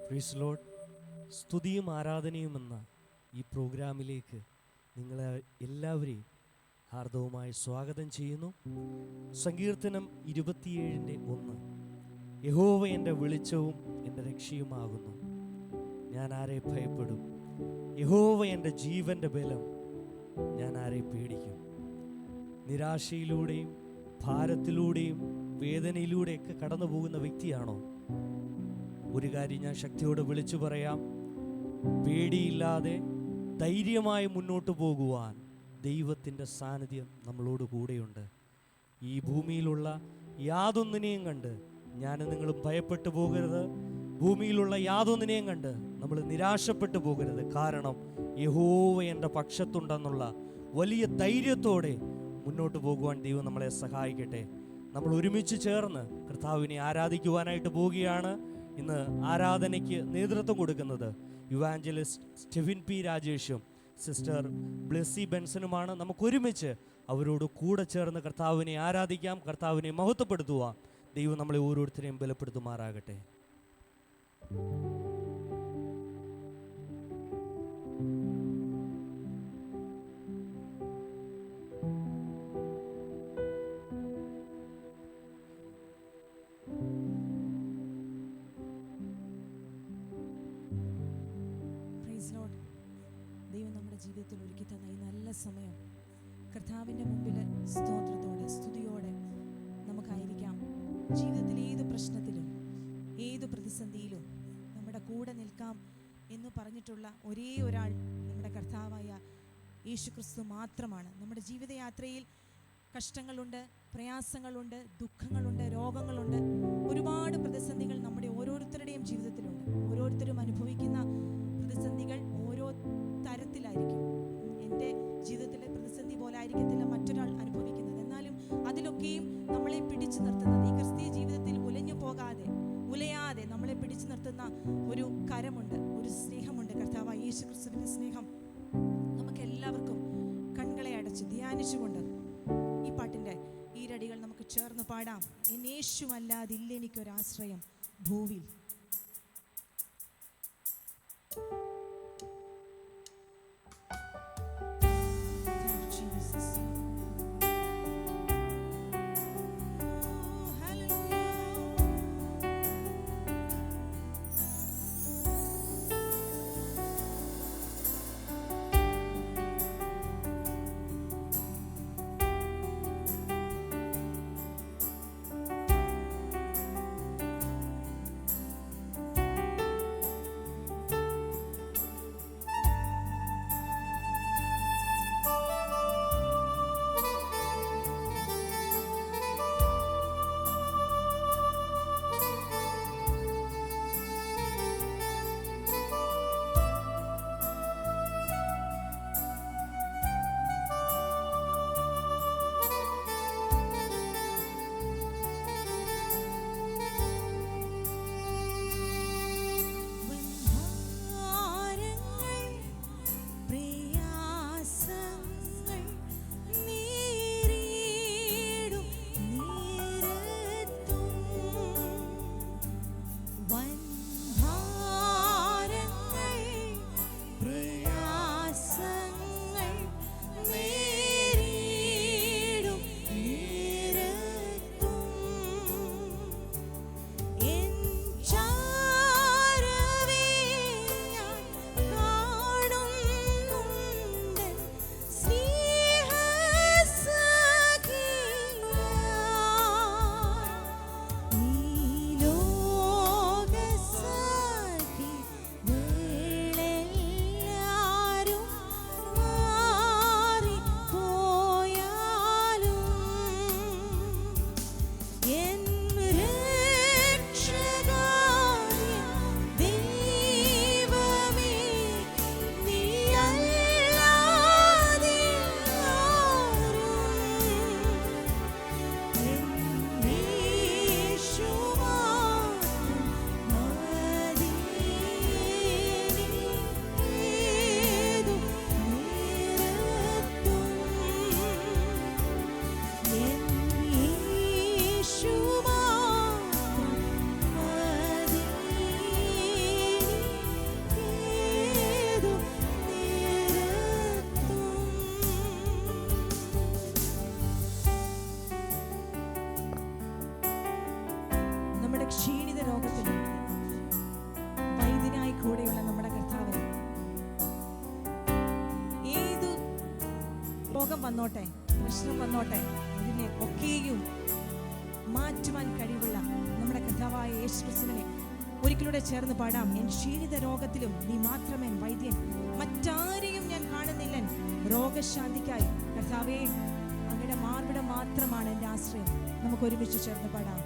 Praise Lord. സ്തുതിയും ആരാധനയും എന്ന ഈ പ്രോഗ്രാമിലേക്ക് നിങ്ങളെ എല്ലാവരെയും ഹാർദവുമായി സ്വാഗതം ചെയ്യുന്നു. സങ്കീർത്തനം 27:1. യഹോവ എൻ്റെ വെളിച്ചവും എൻ്റെ രക്ഷയുമാകുന്നു, ഞാൻ ആരെ ഭയപ്പെടും? യഹോവ എൻ്റെ ജീവൻ്റെ ബലം, ഞാൻ ആരെ പേടിക്കും? നിരാശയിലൂടെയും ഭാരത്തിലൂടെയും വേദനയിലൂടെയൊക്കെ കടന്നു പോകുന്ന വ്യക്തിയാണോ? ഒരു കാര്യം ഞാൻ ശക്തിയോടെ വിളിച്ചു പറയാം: പേടിയില്ലാതെ ധൈര്യമായി മുന്നോട്ട് പോകുവാൻ ദൈവത്തിൻ്റെ സാന്നിധ്യം നമ്മളോട് കൂടെയുണ്ട്. ഈ ഭൂമിയിലുള്ള യാതൊന്നിനെയും കണ്ട് ഞാൻ നിങ്ങൾ ഭയപ്പെട്ടു പോകരുത്. ഭൂമിയിലുള്ള യാതൊന്നിനെയും കണ്ട് നമ്മൾ നിരാശപ്പെട്ടു പോകരുത്. കാരണം യഹോവ എൻ്റെ പക്ഷത്തുണ്ടെന്നുള്ള വലിയ ധൈര്യത്തോടെ മുന്നോട്ട് പോകുവാൻ ദൈവം നമ്മളെ സഹായിക്കട്ടെ. നമ്മൾ ഒരുമിച്ച് ചേർന്ന് കർത്താവിനെ ആരാധിക്കുവാനായിട്ട് പോവുകയാണ്. ഇന്ന് ആരാധനയ്ക്ക് നേതൃത്വം കൊടുക്കുന്നത് ഇവാഞ്ചലിസ്റ്റ് സ്റ്റെഫിൻ പി രാജേഷും സിസ്റ്റർ ബ്ലെസ്സി ബെൻസനുമാണ്. നമുക്കൊരുമിച്ച് അവരോട് കൂടെ ചേർന്ന് കർത്താവിനെ ആരാധിക്കാം, കർത്താവിനെ മഹത്വപ്പെടുത്തുക. ദൈവം നമ്മളെ ഓരോരുത്തരെയും ബലപ്പെടുത്തുമാറാകട്ടെ. ദൈവം നമ്മുടെ ജീവിതത്തിൽ ഒരുക്കി തന്ന ഈ നല്ല സമയം കർത്താവിൻ്റെ മുമ്പിൽ സ്തോത്രത്തോടെ സ്തുതിയോടെ നമുക്കായിരിക്കാം. ജീവിതത്തിൽ ഏത് പ്രശ്നത്തിലും ഏത് പ്രതിസന്ധിയിലും നമ്മുടെ കൂടെ നിൽക്കാം എന്ന് പറഞ്ഞിട്ടുള്ള ഒരേ ഒരാൾ നമ്മുടെ കർത്താവായ യേശുക്രിസ്തു മാത്രമാണ്. നമ്മുടെ ജീവിതയാത്രയിൽ കഷ്ടങ്ങളുണ്ട്, പ്രയാസങ്ങളുണ്ട്, ദുഃഖങ്ങളുണ്ട്, രോഗങ്ങളുണ്ട്, ഒരുപാട് പ്രതിസന്ധികൾ നമ്മുടെ ഓരോരുത്തരുടെയും ജീവിതത്തിലുണ്ട്. ഓരോരുത്തരും അനുഭവിക്കുന്ന പ്രതിസന്ധികൾ ഓരോ തരത്തിലായിരിക്കും. എൻ്റെ ജീവിതത്തിലെ പ്രതിസന്ധി പോലെ ആയിരിക്കത്തില്ല മറ്റൊരാൾ അനുഭവിക്കുന്നത്. എന്നാലും അതിലൊക്കെയും നമ്മളെ പിടിച്ചു നിർത്തുന്നത്, ഈ ക്രിസ്തീയ ജീവിതത്തിൽ ഉലയാതെ നമ്മളെ പിടിച്ചു നിർത്തുന്ന ഒരു കരമുണ്ട്, ഒരു സ്നേഹമുണ്ട്. കർത്താവായ യേശുക്രിസ്തുവിൻ്റെ സ്നേഹം നമുക്ക് എല്ലാവർക്കും കണ്ണുകളെ അടച്ച് ധ്യാനിച്ചുകൊണ്ട് ഈ പാട്ടിൻ്റെ ഈരടികൾ നമുക്ക് ചേർന്ന് പാടാം. എന്നേശുവല്ലാതില്ല എനിക്കൊരാശ്രയം ഭൂവിൽ. ക്ഷീണിത രോഗത്തിൽ വൈദ്യനായി കൂടെയുള്ള നമ്മുടെ കർത്താവിന് ഏതു രോഗം വന്നോട്ടെ, പ്രശ്നം വന്നോട്ടെ, അതിനെ ഒക്കെയും മാറ്റുവാൻ കഴിവുള്ള നമ്മുടെ കർത്താവായ യേശുക്രിസ്തുവിനെ ഒരിക്കലൂടെ ചേർന്ന് പാടാം. എൻ ക്ഷീണിത രോഗത്തിലും നീ മാത്രമേ വൈദ്യൻ, മറ്റാരെയും ഞാൻ കാണുന്നില്ല രോഗശാന്തിക്കായി. കർത്താവേ, അങ്ങയുടെ മാർവിടം മാത്രമാണ് എൻ്റെ ആശ്രയം. നമുക്ക് ഒരുമിച്ച് ചേർന്ന് പാടാം.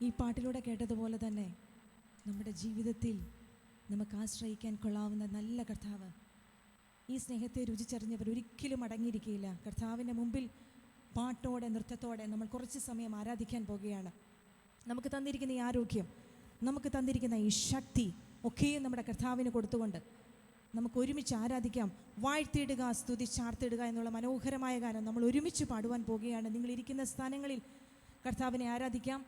ഈ പാട്ടിലൂടെ കേട്ടതുപോലെ തന്നെ നമ്മുടെ ജീവിതത്തിൽ നമുക്ക് ആശ്രയിക്കാൻ കൊള്ളാവുന്ന നല്ല കർത്താവ്, ഈ സ്നേഹത്തെ രുചിച്ചറിഞ്ഞവർ ഒരിക്കലും അടങ്ങിയിരിക്കുകയില്ല. കർത്താവിൻ്റെ മുമ്പിൽ പാട്ടോടെ നൃത്തത്തോടെ നമ്മൾ കുറച്ച് സമയം ആരാധിക്കാൻ പോകുകയാണ്. നമുക്ക് തന്നിരിക്കുന്ന ഈ ആരോഗ്യം, നമുക്ക് തന്നിരിക്കുന്ന ഈ ശക്തി ഒക്കെയും നമ്മുടെ കർത്താവിന് കൊടുത്തുകൊണ്ട് നമുക്ക് ഒരുമിച്ച് ആരാധിക്കാം. വാഴ്ത്തിയിടുക, സ്തുതിച്ചാർത്തിടുക എന്നുള്ള മനോഹരമായ ഗാനം നമ്മൾ ഒരുമിച്ച് പാടുവാൻ പോകുകയാണ്. നിങ്ങളിരിക്കുന്ന സ്ഥാനങ്ങളിൽ കർത്താവിനെ ആരാധിക്കാം.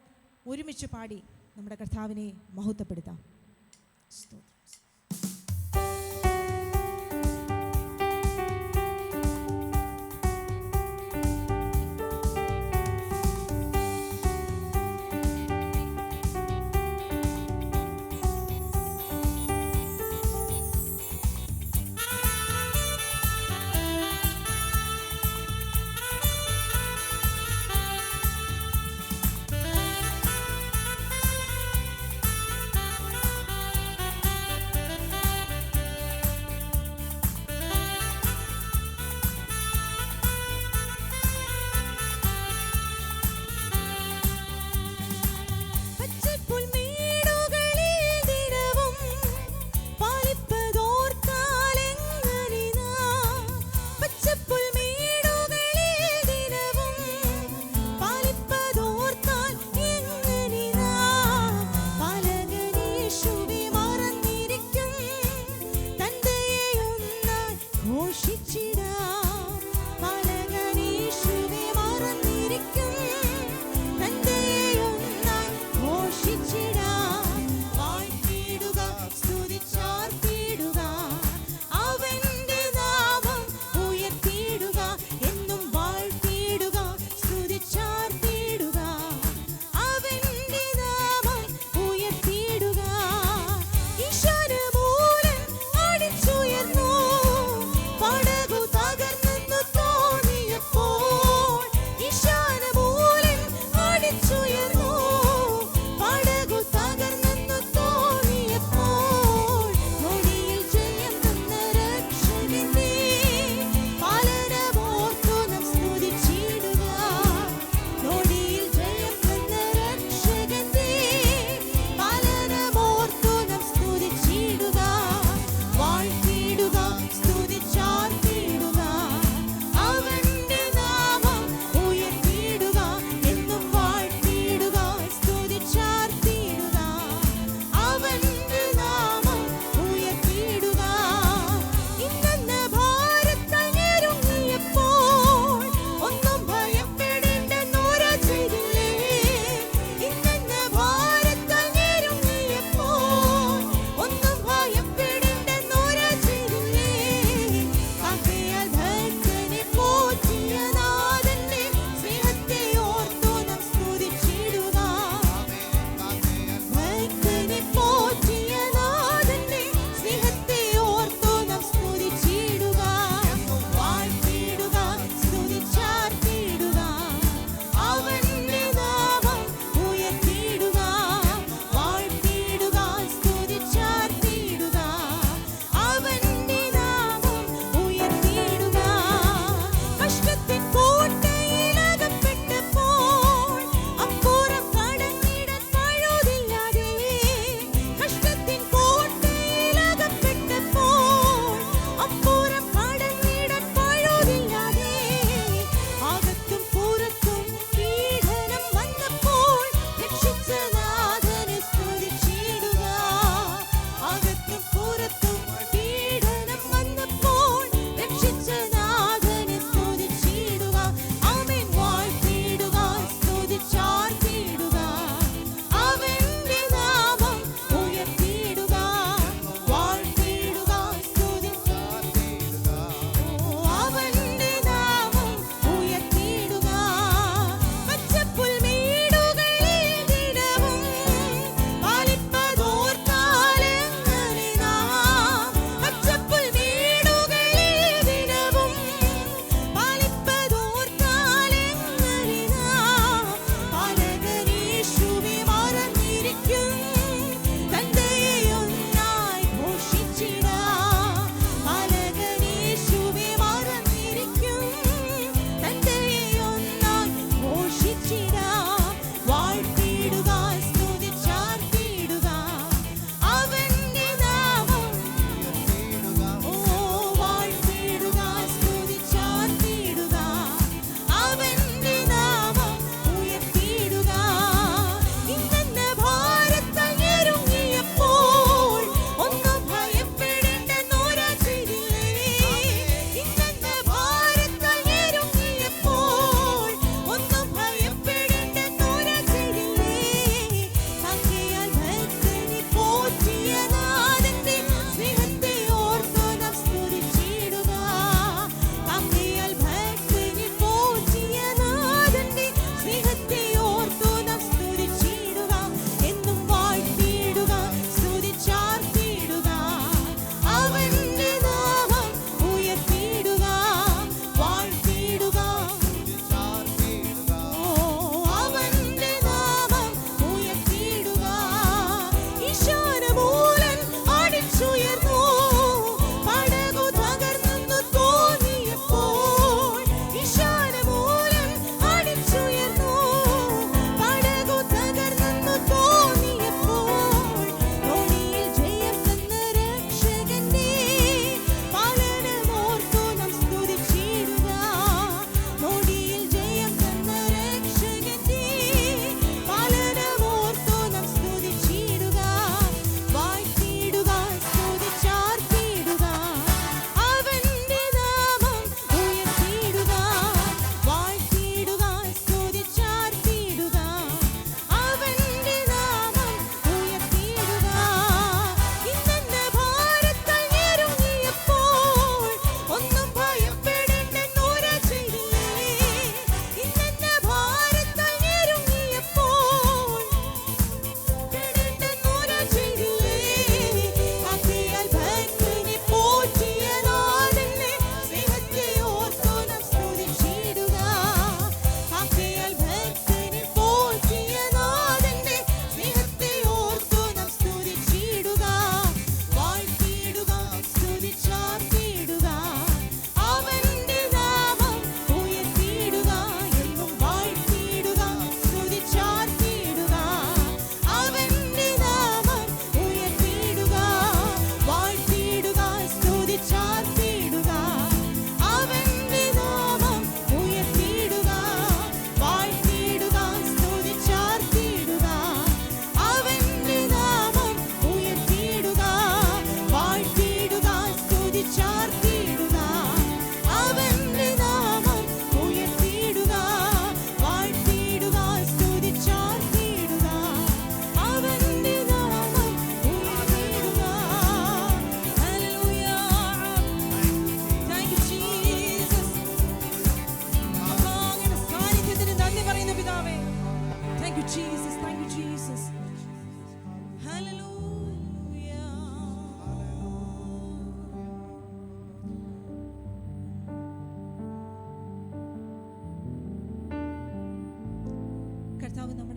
ഒരുമിച്ച് പാടി നമ്മുടെ കർത്താവിനെ മഹത്വപ്പെടുത്താം. സ്തോത്രം.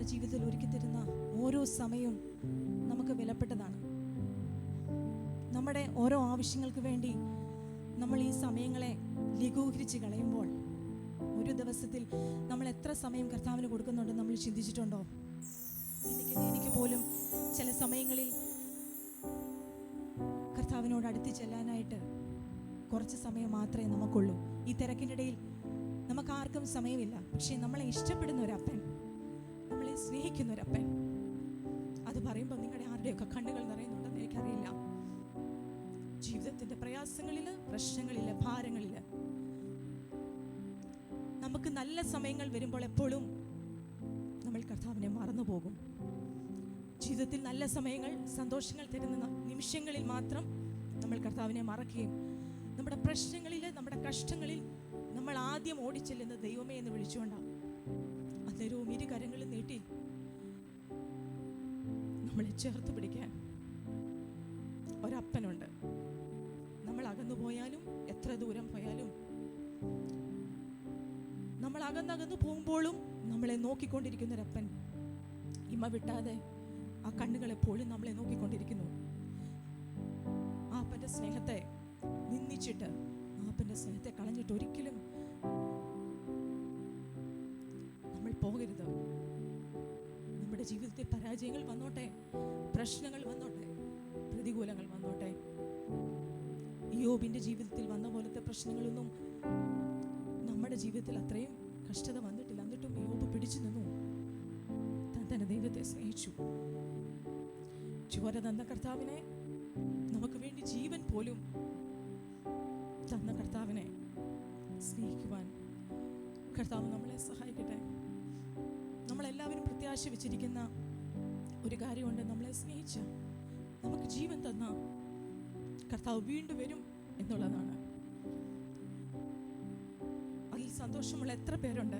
ജീവിതത്തിൽ ഒരുക്കി തരുന്ന ഓരോ സമയവും നമുക്ക് വിലപ്പെട്ടതാണ്. നമ്മുടെ ഓരോ ആവശ്യങ്ങൾക്ക് വേണ്ടി നമ്മൾ ഈ സമയങ്ങളെ ലഘൂകരിച്ച് കളയുമ്പോൾ ഒരു ദിവസത്തിൽ നമ്മൾ എത്ര സമയം കർത്താവിന് കൊടുക്കുന്നുണ്ടെന്ന് നമ്മൾ ചിന്തിച്ചിട്ടുണ്ടോ? എനിക്ക് പോലും ചില സമയങ്ങളിൽ കർത്താവിനോട് അടുത്ത് ചെല്ലാനായിട്ട് കുറച്ച് സമയം മാത്രമേ നമുക്കുള്ളൂ. ഈ തിരക്കിൻ്റെ ഇടയിൽ നമുക്ക് ആർക്കും സമയമില്ല. പക്ഷേ നമ്മളെ ഇഷ്ടപ്പെടുന്ന ഒരപ്പൻ, നമ്മളെ സ്നേഹിക്കുന്ന ഒരപ്പൻ, അത് പറയുമ്പോൾ നിങ്ങളുടെ ആരുടെയൊക്കെ കണ്ണുകൾ നിറയുന്നുണ്ടെന്ന് എനിക്കറിയില്ല. ജീവിതത്തിൻ്റെ പ്രയാസങ്ങളിൽ, പ്രശ്നങ്ങളിൽ, ഭാരങ്ങളിൽ നമുക്ക് നല്ല സമയങ്ങൾ വരുമ്പോൾ എപ്പോഴും നമ്മൾ കർത്താവിനെ മറന്നു പോകും. ജീവിതത്തിൽ നല്ല സമയങ്ങൾ, സന്തോഷങ്ങൾ തരുന്ന നിമിഷങ്ങളിൽ മാത്രം നമ്മൾ കർത്താവിനെ മറക്കുകയും നമ്മുടെ പ്രശ്നങ്ങളിൽ, നമ്മുടെ കഷ്ടങ്ങളിൽ നമ്മൾ ആദ്യം ഓടിച്ചെല്ലുന്ന ദൈവമേ എന്ന് വിളിച്ചുകൊണ്ടാണ്. അന്നേരവും ഇരു കരങ്ങളിൽ നീട്ടി നമ്മളെ ചേർത്ത് പിടിക്കാൻ ഒരപ്പനുണ്ട്. നമ്മൾ അകന്നു പോയാലും, എത്ര ദൂരം പോയാലും, നമ്മൾ അകന്നകന്നു പോകുമ്പോഴും നമ്മളെ നോക്കിക്കൊണ്ടിരിക്കുന്നൊരപ്പൻ ഇമ വിട്ടാതെ ആ കണ്ണുകൾ എപ്പോഴും നമ്മളെ നോക്കിക്കൊണ്ടിരിക്കുന്നു. ആ അപ്പൻ്റെ സ്നേഹത്തെ നിന്ദിച്ചിട്ട്, ആ അപ്പൻ്റെ സ്നേഹത്തെ കളഞ്ഞിട്ട് ഒരിക്കലും നമ്മൾ പോകരുത്. നമ്മുടെ ജീവിതത്തിൽ പരാജയങ്ങൾ വന്നോട്ടെ, പ്രശ്നങ്ങൾ വന്നോട്ടെ, പ്രതികൂലങ്ങൾ വന്നോട്ടെ, യോബിൻ്റെ ജീവിതത്തിൽ വന്ന പോലത്തെ പ്രശ്നങ്ങളൊന്നും നമ്മുടെ ജീവിതത്തിൽ അത്രയും കഷ്ടത വന്നിട്ടില്ല. എന്നിട്ടും യോബ് പിടിച്ചു നിന്നു. താൻ തന്നെ ദൈവത്തെ സ്നേഹിച്ചു. ചോര തന്ന കർത്താവിനെ, നമുക്ക് വേണ്ടി ജീവൻ പോലും തന്ന കർത്താവിനെ സ്നേഹിക്കുവാൻ കർത്താവ് നമ്മളെ സഹായിക്കട്ടെ. നമ്മളെല്ലാവരും പ്രത്യാശ വെച്ചിരിക്കുന്ന ഒരു കാര്യമുണ്ട്. നമ്മളെ സ്നേഹിച്ച, നമുക്ക് ജീവൻ തന്ന കർത്താവ് വീണ്ടും വരും എന്നുള്ളതാണ്. അതിൽ സന്തോഷമുള്ള എത്ര പേരുണ്ട്?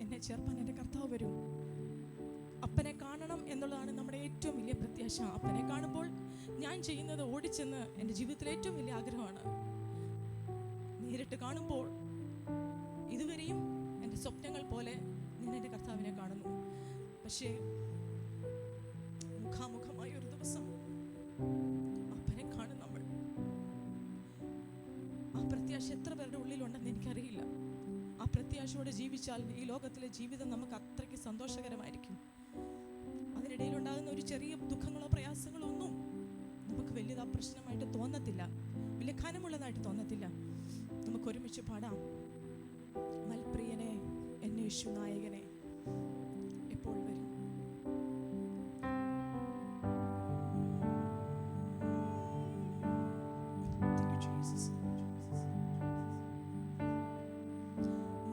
എന്നെ ചേർപ്പാൻ എൻ്റെ കർത്താവ് വരും. അപ്പനെ കാണണം എന്നുള്ളതാണ് നമ്മുടെ ഏറ്റവും വലിയ പ്രത്യാശ. അപ്പനെ കാണുമ്പോൾ ഞാൻ ചെയ്യുന്നത് ഓടിച്ചെന്ന് എൻ്റെ ജീവിതത്തിലെ ഏറ്റവും വലിയ ആഗ്രഹമാണ്. നേരിട്ട് കാണുമ്പോൾ ഇതുവരെയും എൻ്റെ സ്വപ്നങ്ങൾ പോലെ ഞാൻ എൻ്റെ കർത്താവിനെ കാണുന്നു. പക്ഷേ മുഖാമുഖമായ ഒരു ദിവസം അപ്പനെ കാണും നമ്മൾ. ആ പ്രത്യാശ എത്ര പേരുടെ ഉള്ളിലുണ്ടെന്ന് എനിക്കറിയില്ല. ആ പ്രത്യാശയോടെ ജീവിച്ചാൽ ഈ ലോകത്തിലെ ജീവിതം നമുക്ക് അത്രയ്ക്ക് സന്തോഷകരമായിരിക്കും. അതിനിടയിലുണ്ടാകുന്ന ഒരു ചെറിയ ദുഃഖങ്ങളോ പ്രയാസങ്ങളോ ഒന്നും നമുക്ക് വലിയതാ പ്രശ്നമായിട്ട് തോന്നത്തില്ല, വലിയ ഖനമുള്ളതായിട്ട് തോന്നത്തില്ല. നമുക്ക് ഒരുമിച്ച് പാടാം. മൽപ്രിയനെ, എന്നെ യേശു നായകനെ, എപ്പോൾ വരും?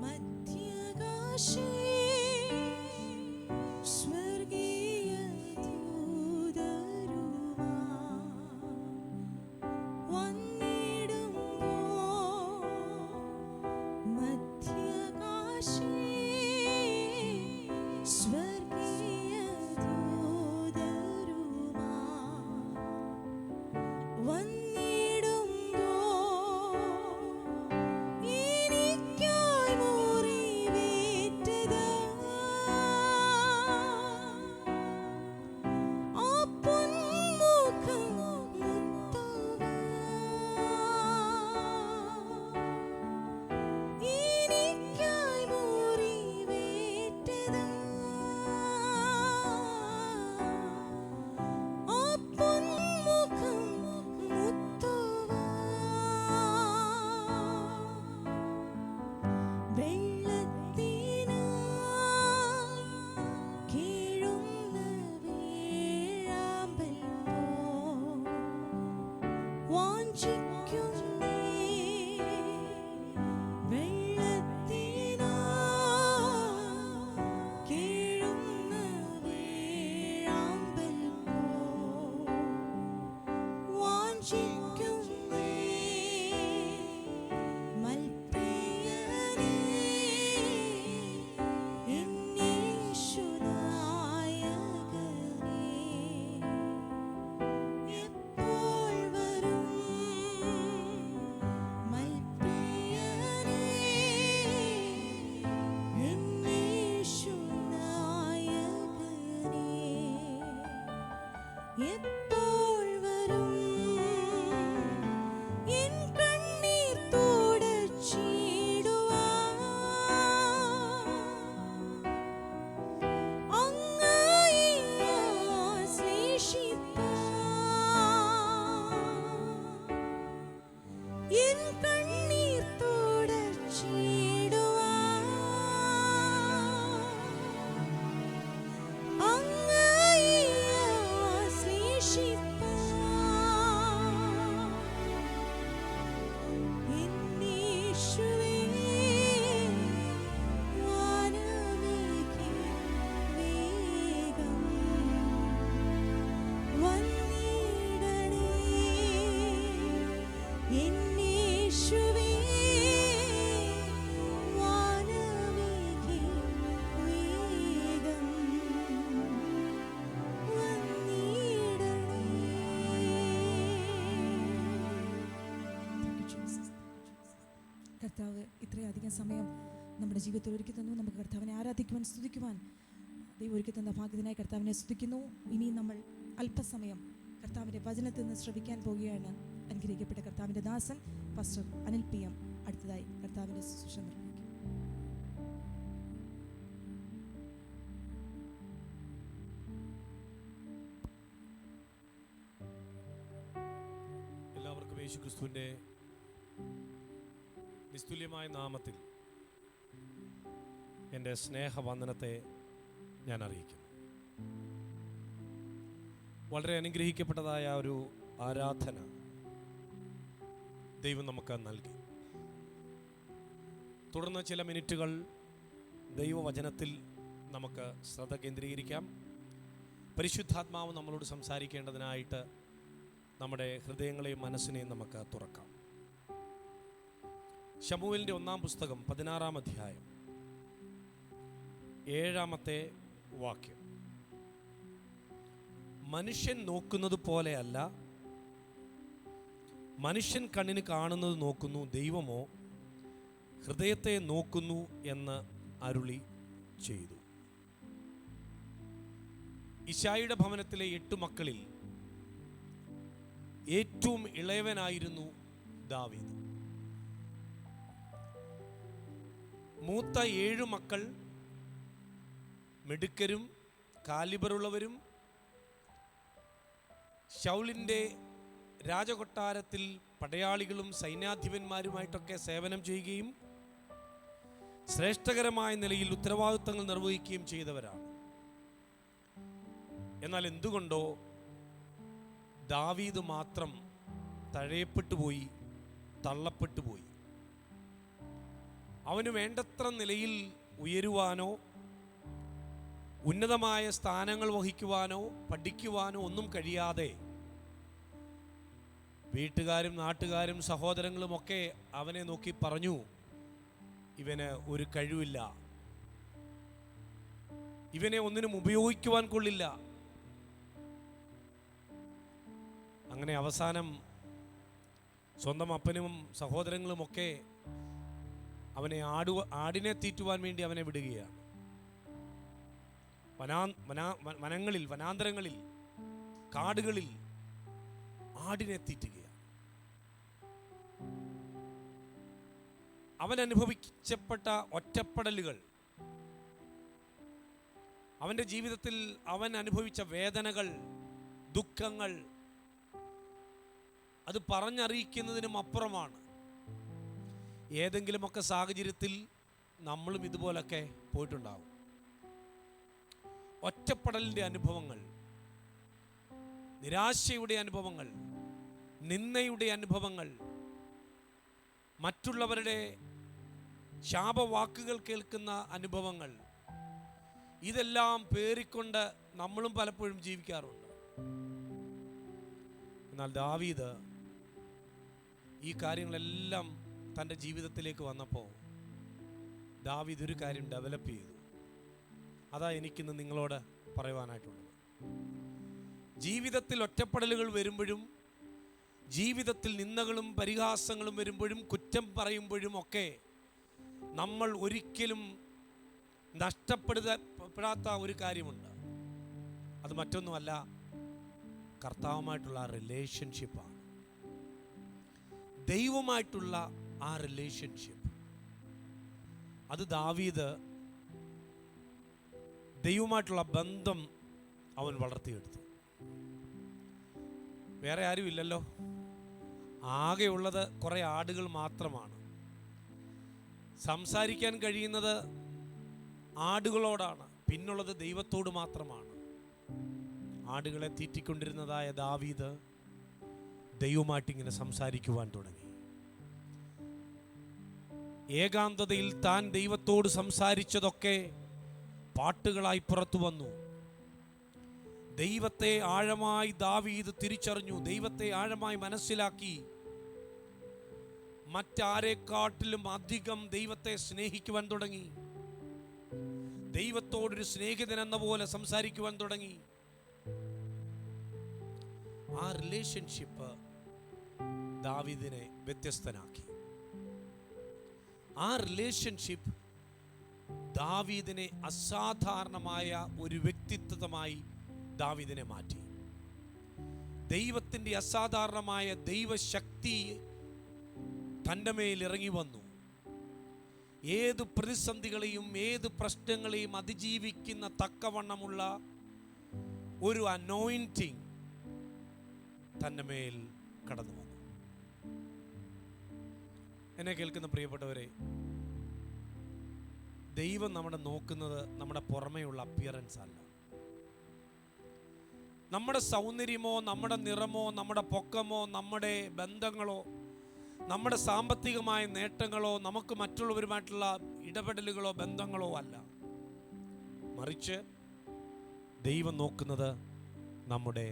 മധ്യാകാശേ സമയം നമ്മുടെ ജീവിതത്തിൽ ഒരുക്കി തന്നു. നമുക്ക് കർത്താവിനെ ആരാധിക്കുവാൻ, സ്തുതിക്കുവാൻ ദൈവം ഒരുക്കി തന്ന ഭാഗ്യത്തിനായി കർത്താവിനെ സ്തുതിക്കുന്നു. ഇനി നമ്മൾ അല്പസമയം കർത്താവിൻ്റെ വചനത്തിൽ നിന്ന് ശ്രവിക്കാൻ പോവുകയാണ്. അനുഗ്രഹിക്കപ്പെട്ട കർത്താവിൻ്റെ ദാസൻ പാസ്റ്റർ അനിൽ PM അടുത്തതായി കർത്താവിൻ്റെ ശുശ്രൂഷ നിർവഹിക്കും. എല്ലാവർക്കും യേശു ക്രിസ്തുവിൻ്റെ നിസ്തുല്യമായ നാമത്തിൽ എൻ്റെ സ്നേഹവന്ദനത്തെ ഞാൻ അറിയിക്കുന്നു. വളരെ അനുഗ്രഹിക്കപ്പെട്ടതായ ഒരു ആരാധന ദൈവം നമുക്ക് നൽകി. തുടർന്ന് ചില മിനിറ്റുകൾ ദൈവവചനത്തിൽ നമുക്ക് ശ്രദ്ധ കേന്ദ്രീകരിക്കാം. പരിശുദ്ധാത്മാവ് നമ്മളോട് സംസാരിക്കേണ്ടതിനായിട്ട് നമ്മുടെ ഹൃദയങ്ങളെയും മനസ്സിനെയും നമുക്ക് തുറക്കാം. ശമൂവേലിൻ്റെ 1-ാം പുസ്തകം 16-ാം അധ്യായം 7-ാമത്തെ വാക്യം. മനുഷ്യൻ നോക്കുന്നത് പോലെയല്ല, മനുഷ്യൻ കണ്ണിന് കാണുന്നത് നോക്കുന്നു, ദൈവമോ ഹൃദയത്തെ നോക്കുന്നു എന്ന് അരുളി ചെയ്തു. ഇശായിയുടെ ഭവനത്തിലെ 8 മക്കളിൽ ഏറ്റവും ഇളയവനായിരുന്നു ദാവീദ്. മൂത്ത 7 മക്കൾ മിടുക്കരും കാലിബറുള്ളവരും ശൗലിൻ്റെ രാജകൊട്ടാരത്തിൽ പടയാളികളും സൈന്യാധിപന്മാരുമായിട്ടൊക്കെ സേവനം ചെയ്യുകയും ശ്രേഷ്ഠകരമായ നിലയിൽ ഉത്തരവാദിത്തങ്ങൾ നിർവഹിക്കുകയും ചെയ്തവരാണ്. എന്നാൽ എന്തുകൊണ്ടോ ദാവീദ് മാത്രം തഴയപ്പെട്ടുപോയി, തള്ളപ്പെട്ടുപോയി. അവന് വേണ്ടത്ര നിലയിൽ ഉയരുവാനോ ഉന്നതമായ സ്ഥാനങ്ങൾ വഹിക്കുവാനോ പഠിക്കുവാനോ ഒന്നും കഴിയാതെ വീട്ടുകാരും നാട്ടുകാരും സഹോദരങ്ങളുമൊക്കെ അവനെ നോക്കി പറഞ്ഞു, ഇവന് ഒരു കഴിവില്ല, ഇവനെ ഒന്നിനും ഉപയോഗിക്കുവാൻ കൊള്ളില്ല. അങ്ങനെ അവസാനം സ്വന്തം അപ്പനും സഹോദരങ്ങളുമൊക്കെ അവനെ ആടിനെ തീറ്റുവാൻ വേണ്ടി അവനെ വിടുകയാണ്. വനങ്ങളിൽ, വനാന്തരങ്ങളിൽ, കാടുകളിൽ ആടിനെ തീറ്റുകയാണ്. അവൻ അനുഭവിച്ചപ്പെട്ട ഒറ്റപ്പെടലുകൾ, അവൻ്റെ ജീവിതത്തിൽ അവൻ അനുഭവിച്ച വേദനകൾ, ദുഃഖങ്ങൾ, അത് പറഞ്ഞറിയിക്കുന്നതിനും അപ്പുറമാണ്. ഏതെങ്കിലുമൊക്കെ സാഹചര്യത്തിൽ നമ്മളും ഇതുപോലൊക്കെ പോയിട്ടുണ്ടാവും. ഒറ്റപ്പെടലിൻ്റെ അനുഭവങ്ങൾ, നിരാശയുടെ അനുഭവങ്ങൾ, നിന്ദയുടെ അനുഭവങ്ങൾ, മറ്റുള്ളവരുടെ ശാപവാക്കുകൾ കേൾക്കുന്ന അനുഭവങ്ങൾ, ഇതെല്ലാം പേറിക്കൊണ്ട് നമ്മളും പലപ്പോഴും ജീവിക്കാറുണ്ട്. എന്നാൽ ദാവീദ് ഈ കാര്യങ്ങളെല്ലാം തൻ്റെ ജീവിതത്തിലേക്ക് വന്നപ്പോൾ ദാവീദ് ഒരു കാര്യം ഡെവലപ്പ് ചെയ്തു. അതാ എനിക്കിന്ന് നിങ്ങളോട് പറയുവാനായിട്ടുള്ളത്. ജീവിതത്തിൽ ഒറ്റപ്പെടലുകൾ വരുമ്പോഴും, ജീവിതത്തിൽ നിന്ദകളും പരിഹാസങ്ങളും വരുമ്പോഴും, കുറ്റം പറയുമ്പോഴും ഒക്കെ നമ്മൾ ഒരിക്കലും നഷ്ടപ്പെടാത്ത ഒരു കാര്യമുണ്ട്. അത് മറ്റൊന്നുമല്ല, കർത്താവുമായിട്ടുള്ള ആ റിലേഷൻഷിപ്പാണ്. ദൈവമായിട്ടുള്ള ആ റിലേഷൻഷിപ്പ്, അത് ദാവീദ് ദൈവമായിട്ടുള്ള ബന്ധം അവൻ വളർത്തിയെടുത്തു. വേറെ ആരും ഇല്ലല്ലോ, ആകെയുള്ളത് കുറേ ആടുകൾ മാത്രമാണ്. സംസാരിക്കാൻ കഴിയുന്നത് ആടുകളോടാണ്, പിന്നുള്ളത് ദൈവത്തോട് മാത്രമാണ്. ആടുകളെ തീറ്റിക്കൊണ്ടിരുന്നതായ ദാവീദ് ദൈവമായിട്ടിങ്ങനെ സംസാരിക്കുവാൻ തുടങ്ങി. ഏകാന്തതയിൽ താൻ ദൈവത്തോട് സംസാരിച്ചതൊക്കെ പാട്ടുകളായി പുറത്തു വന്നു. ദൈവത്തെ ആഴമായി ദാവീദ് തിരിച്ചറിഞ്ഞു, ദൈവത്തെ ആഴമായി മനസ്സിലാക്കി. മറ്റാരെക്കാട്ടിലും അധികം ദൈവത്തെ സ്നേഹിക്കുവാൻ തുടങ്ങി. ദൈവത്തോടൊരു സ്നേഹിതൻ എന്ന പോലെ സംസാരിക്കുവാൻ തുടങ്ങി. ആ റിലേഷൻഷിപ്പ് ദാവീദിനെ വ്യത്യസ്തനാക്കി. ആ റിലേഷൻഷിപ്പ് ദാവീദിനെ അസാധാരണമായ ഒരു വ്യക്തിത്വമായി ദാവീദിനെ മാറ്റി. ദൈവത്തിൻ്റെ അസാധാരണമായ ദൈവശക്തി തൻ്റെ മേൽ ഇറങ്ങി വന്നു. ഏത് പ്രതിസന്ധികളെയും ഏത് പ്രശ്നങ്ങളെയും അതിജീവിക്കുന്ന തക്കവണ്ണമുള്ള ഒരു അനോയിന്റിങ് തൻ്റെ മേൽ കടന്നു വന്നു. എന്നെ കേൾക്കുന്ന പ്രിയപ്പെട്ടവരെ, ദൈവം നമ്മുടെ നോക്കുന്നത് നമ്മുടെ പുറമേയുള്ള അപ്പിയറൻസ് അല്ല. നമ്മുടെ സൗന്ദര്യമോ നമ്മുടെ നിറമോ നമ്മുടെ പൊക്കമോ നമ്മുടെ ബന്ധങ്ങളോ നമ്മുടെ സാമ്പത്തികമായ നേട്ടങ്ങളോ നമുക്ക് മറ്റുള്ളവരുമായിട്ടുള്ള ഇടപെടലുകളോ ബന്ധങ്ങളോ അല്ല. മറിച്ച് ദൈവം നോക്കുന്നത് നമ്മുടെ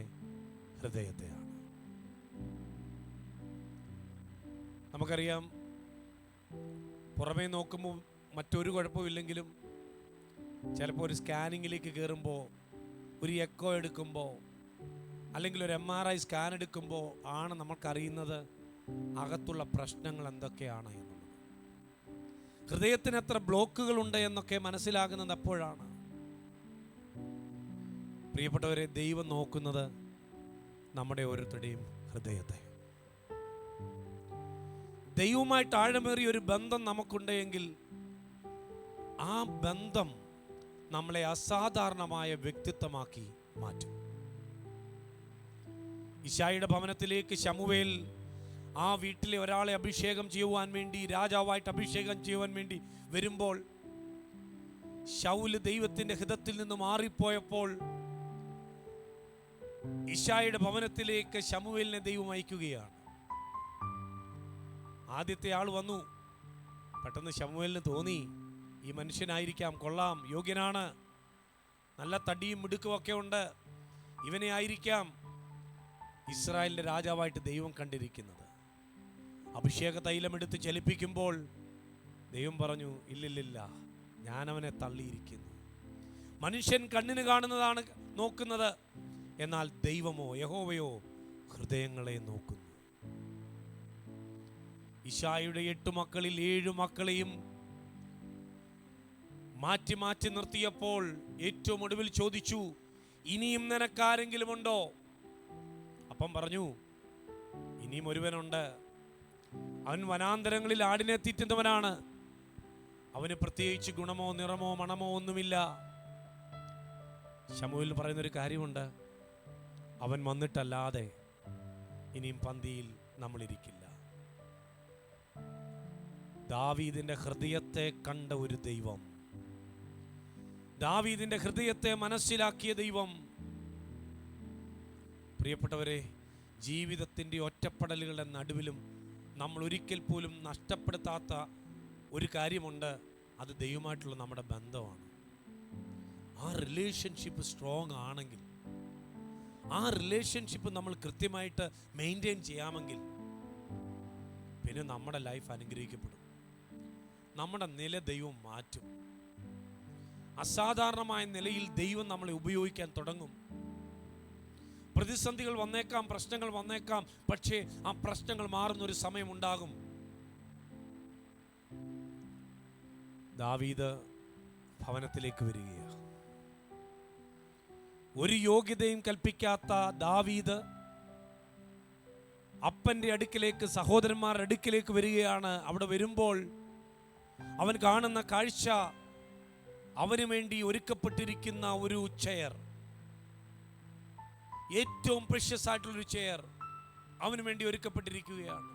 ഹൃദയത്തെയാണ്. നമുക്കറിയാം, പുറമേ നോക്കുമ്പോൾ മറ്റൊരു കുഴപ്പമില്ലെങ്കിലും ചിലപ്പോൾ ഒരു സ്കാനിങ്ങിലേക്ക് കയറുമ്പോൾ, ഒരു എക്കോ എടുക്കുമ്പോൾ, അല്ലെങ്കിൽ ഒരു MRI സ്കാൻ എടുക്കുമ്പോൾ ആണ് നമുക്കറിയുന്നത് അകത്തുള്ള പ്രശ്നങ്ങൾ എന്തൊക്കെയാണ് എന്നുള്ളത്. ഹൃദയത്തിന് എത്ര ബ്ലോക്കുകളുണ്ട് എന്നൊക്കെ മനസ്സിലാകുന്നത് അപ്പോഴാണ്. പ്രിയപ്പെട്ടവരെ, ദൈവം നോക്കുന്നത് നമ്മുടെ ഓരോരുത്തരുടെയും ഹൃദയത്തെ. ദൈവവുമായിട്ട് ആഴമേറിയ ഒരു ബന്ധം നമുക്കുണ്ടെങ്കിൽ ആ ബന്ധം നമ്മളെ അസാധാരണമായ വ്യക്തിത്വമാക്കി മാറ്റും. ഇശായിയുടെ ഭവനത്തിലേക്ക് ശമൂവേൽ ആ വീട്ടിലെ ഒരാളെ അഭിഷേകം ചെയ്യുവാൻ വേണ്ടി, രാജാവായിട്ട് അഭിഷേകം ചെയ്യുവാൻ വേണ്ടി വരുമ്പോൾ, ശൗല് ദൈവത്തിന്റെ ഹിതത്തിൽ നിന്ന് മാറിപ്പോയപ്പോൾ ഇശായിയുടെ ഭവനത്തിലേക്ക് ശമൂവേലിനെ ദൈവം അയക്കുകയാണ്. ആദ്യത്തെ ആൾ വന്നു. പെട്ടെന്ന് ശമൂവേലിന് തോന്നി, ഈ മനുഷ്യനായിരിക്കാം, കൊള്ളാം, യോഗ്യനാണ്, നല്ല തടിയും മിടുക്കുമൊക്കെ ഉണ്ട്, ഇവനെ ആയിരിക്കാം ഇസ്രായേലിന്റെ രാജാവായിട്ട് ദൈവം കണ്ടിരിക്കുന്നത്. അഭിഷേക തൈലമെടുത്ത് ചലിപ്പിക്കുമ്പോൾ ദൈവം പറഞ്ഞു, ഇല്ലില്ല, ഞാൻ അവനെ തള്ളിയിരിക്കുന്നു. മനുഷ്യൻ കണ്ണിന് കാണുന്നതാണ് നോക്കുന്നത്, എന്നാൽ ദൈവമോ യഹോവയോ ഹൃദയങ്ങളെ നോക്കുന്നു. ഇശായിയുടെ 8 മക്കളിൽ 7 മക്കളെയും മാറ്റി മാറ്റി നിർത്തിയപ്പോൾ ഏറ്റവും ഒടുവിൽ ചോദിച്ചു, ഇനിയും നിനക്കാരെങ്കിലും ഉണ്ടോ? അപ്പം പറഞ്ഞു, ഇനിയും ഒരുവനുണ്ട്. അവൻ വനാന്തരങ്ങളിൽ ആടിനെ തീറ്റുന്നവനാണ്. അവന് പ്രത്യേകിച്ച് ഗുണമോ നിറമോ മണമോ ഒന്നുമില്ല. ശമൂവേൽ പറയുന്നൊരു കാര്യമുണ്ട്, അവൻ വന്നിട്ടല്ലാതെ ഇനിയും പന്തിയിൽ നമ്മളിരിക്കില്ല. ദാവീദിന്റെ ഹൃദയത്തെ കണ്ട ഒരു ദൈവം, ദാവീദിന്റെ ഹൃദയത്തെ മനസ്സിലാക്കിയ ദൈവം. പ്രിയപ്പെട്ടവരെ, ജീവിതത്തിൻ്റെ ഒറ്റപ്പെടലുകളുടെ നടുവിലും നമ്മൾ ഒരിക്കൽ പോലും നഷ്ടപ്പെടുത്താത്ത ഒരു കാര്യമുണ്ട്, അത് ദൈവമായിട്ടുള്ള നമ്മുടെ ബന്ധമാണ്. ആ റിലേഷൻഷിപ്പ് സ്ട്രോങ് ആണെങ്കിൽ, ആ റിലേഷൻഷിപ്പ് നമ്മൾ കൃത്യമായിട്ട് മെയിൻറ്റെയിൻ ചെയ്യാമെങ്കിൽ പിന്നെ നമ്മുടെ ലൈഫ് അനുഗ്രഹിക്കപ്പെടും. നമ്മുടെ നില ദൈവം മാറ്റും. അസാധാരണമായ നിലയിൽ ദൈവം നമ്മളെ ഉപയോഗിക്കാൻ തുടങ്ങും. പ്രതിസന്ധികൾ വന്നേക്കാം, പ്രശ്നങ്ങൾ വന്നേക്കാം, പക്ഷേ ആ പ്രശ്നങ്ങൾ മാറുന്നൊരു സമയമുണ്ടാകും. ദാവീദ് ഭവനത്തിലേക്ക് വരികയാണ്. ഒരു യോഗ്യതയും കൽപ്പിക്കാത്ത ദാവീദ് അപ്പന്റെ അടുക്കിലേക്ക്, സഹോദരന്മാരുടെ അടുക്കിലേക്ക് വരികയാണ്. അവിടെ വരുമ്പോൾ അവൻ കാണുന്ന കാഴ്ച, അവന് വേണ്ടി ഒരുക്കപ്പെട്ടിരിക്കുന്ന ഒരു ചെയർ, ഏറ്റവും പ്രഷ്യസ് ആയിട്ടുള്ളൊരു ചെയർ അവന് വേണ്ടി ഒരുക്കപ്പെട്ടിരിക്കുകയാണ്.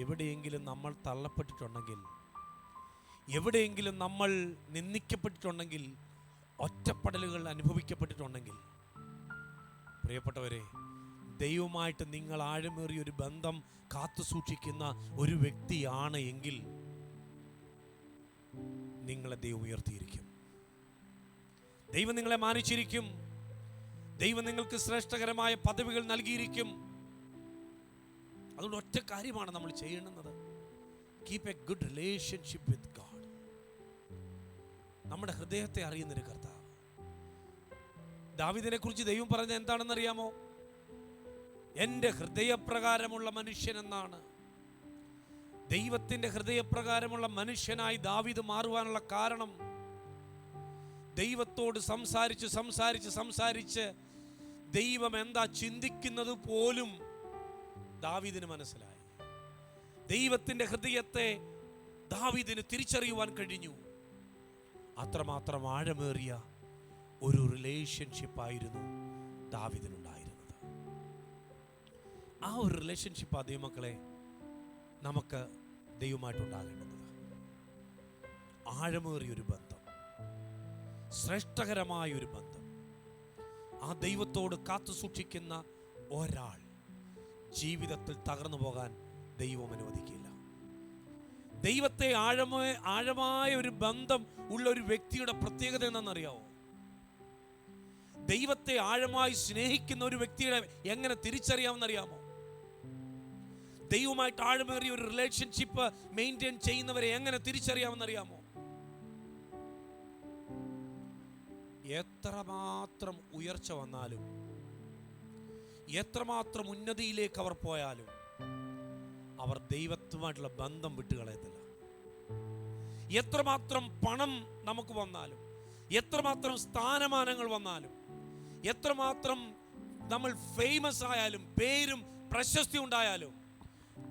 എവിടെയെങ്കിലും നമ്മൾ തള്ളപ്പെട്ടിട്ടുണ്ടെങ്കിൽ, എവിടെയെങ്കിലും നമ്മൾ നിന്ദിക്കപ്പെട്ടിട്ടുണ്ടെങ്കിൽ, ഒറ്റപ്പെടലുകൾ അനുഭവിക്കപ്പെട്ടിട്ടുണ്ടെങ്കിൽ, പ്രിയപ്പെട്ടവരെ, ദൈവമായിട്ട് നിങ്ങൾ ആഴമേറിയ ഒരു ബന്ധം കാത്തു സൂക്ഷിക്കുന്ന ഒരു വ്യക്തിയാണ് എങ്കിൽ നിങ്ങളെ ദൈവം ഉയർത്തിയിരിക്കും. ദൈവം നിങ്ങളെ മാനിച്ചിരിക്കും. ദൈവം നിങ്ങൾക്ക് ശ്രേഷ്ഠകരമായ പദവികൾ നൽകിയിരിക്കും. അതുകൊണ്ട് ഒറ്റ കാര്യമാണ് നമ്മൾ ചെയ്യേണ്ടുന്നത്, keep a good relationship with God. നമ്മുടെ ഹൃദയത്തെ അറിയുന്നൊരു കർത്താവ്. ദാവീദിനെ കുറിച്ച് ദൈവം പറഞ്ഞത് എന്താണെന്ന് അറിയാമോ? എൻ്റെ ഹൃദയപ്രകാരമുള്ള മനുഷ്യൻ എന്നാണ്. ദൈവത്തിന്റെ ഹൃദയപ്രകാരമുള്ള മനുഷ്യനായി ദാവീദ് മാറുവാനുള്ള കാരണം ദൈവത്തോട് സംസാരിച്ച് ദൈവം എന്താ ചിന്തിക്കുന്നത് പോലും ദാവീദിന് മനസ്സിലായി. ദൈവത്തിന്റെ ഹൃദയത്തെ ദാവീദിന് തിരിച്ചറിയുവാൻ കഴിഞ്ഞു. അത്രമാത്രം ആഴമേറിയ ഒരു റിലേഷൻഷിപ്പായിരുന്നു ദാവീദിനുണ്ടായിരുന്നത്. ആ ഒരു റിലേഷൻഷിപ്പ് ദൈവമക്കളെ നമുക്ക് ദൈവമായിട്ടുണ്ടാകേണ്ടത്. ആഴമേറിയൊരു ബന്ധം, ശ്രേഷ്ഠകരമായൊരു ബന്ധം. ആ ദൈവത്തോട് കാത്തു സൂക്ഷിക്കുന്ന ഒരാൾ ജീവിതത്തിൽ തകർന്നു പോകാൻ ദൈവം അനുവദിക്കില്ല. ദൈവത്തെ ആഴമായ ഒരു ബന്ധം ഉള്ള ഒരു വ്യക്തിയുടെ പ്രത്യേകത എന്താണെന്നറിയാവോ? ദൈവത്തെ ആഴമായി സ്നേഹിക്കുന്ന ഒരു വ്യക്തിയുടെ എങ്ങനെ തിരിച്ചറിയാമെന്നറിയാമോ? ദൈവമായിട്ട് ആഴമേറിയ ഒരു റിലേഷൻഷിപ്പ് മെയിൻറ്റെയിൻ ചെയ്യുന്നവരെ എങ്ങനെ തിരിച്ചറിയാമെന്നറിയാമോ? എത്രമാത്രം ഉയർച്ച വന്നാലും, എത്രമാത്രം ഉന്നതിയിലേക്ക് അവർ പോയാലും അവർ ദൈവത്തുമായിട്ടുള്ള ബന്ധം വിട്ടുകളയത്തില്ല. എത്രമാത്രം പണം നമുക്ക് വന്നാലും, എത്രമാത്രം സ്ഥാനമാനങ്ങൾ വന്നാലും, എത്രമാത്രം നമ്മൾ ഫേമസ് ആയാലും, പേരും പ്രശസ്തി ഉണ്ടായാലും,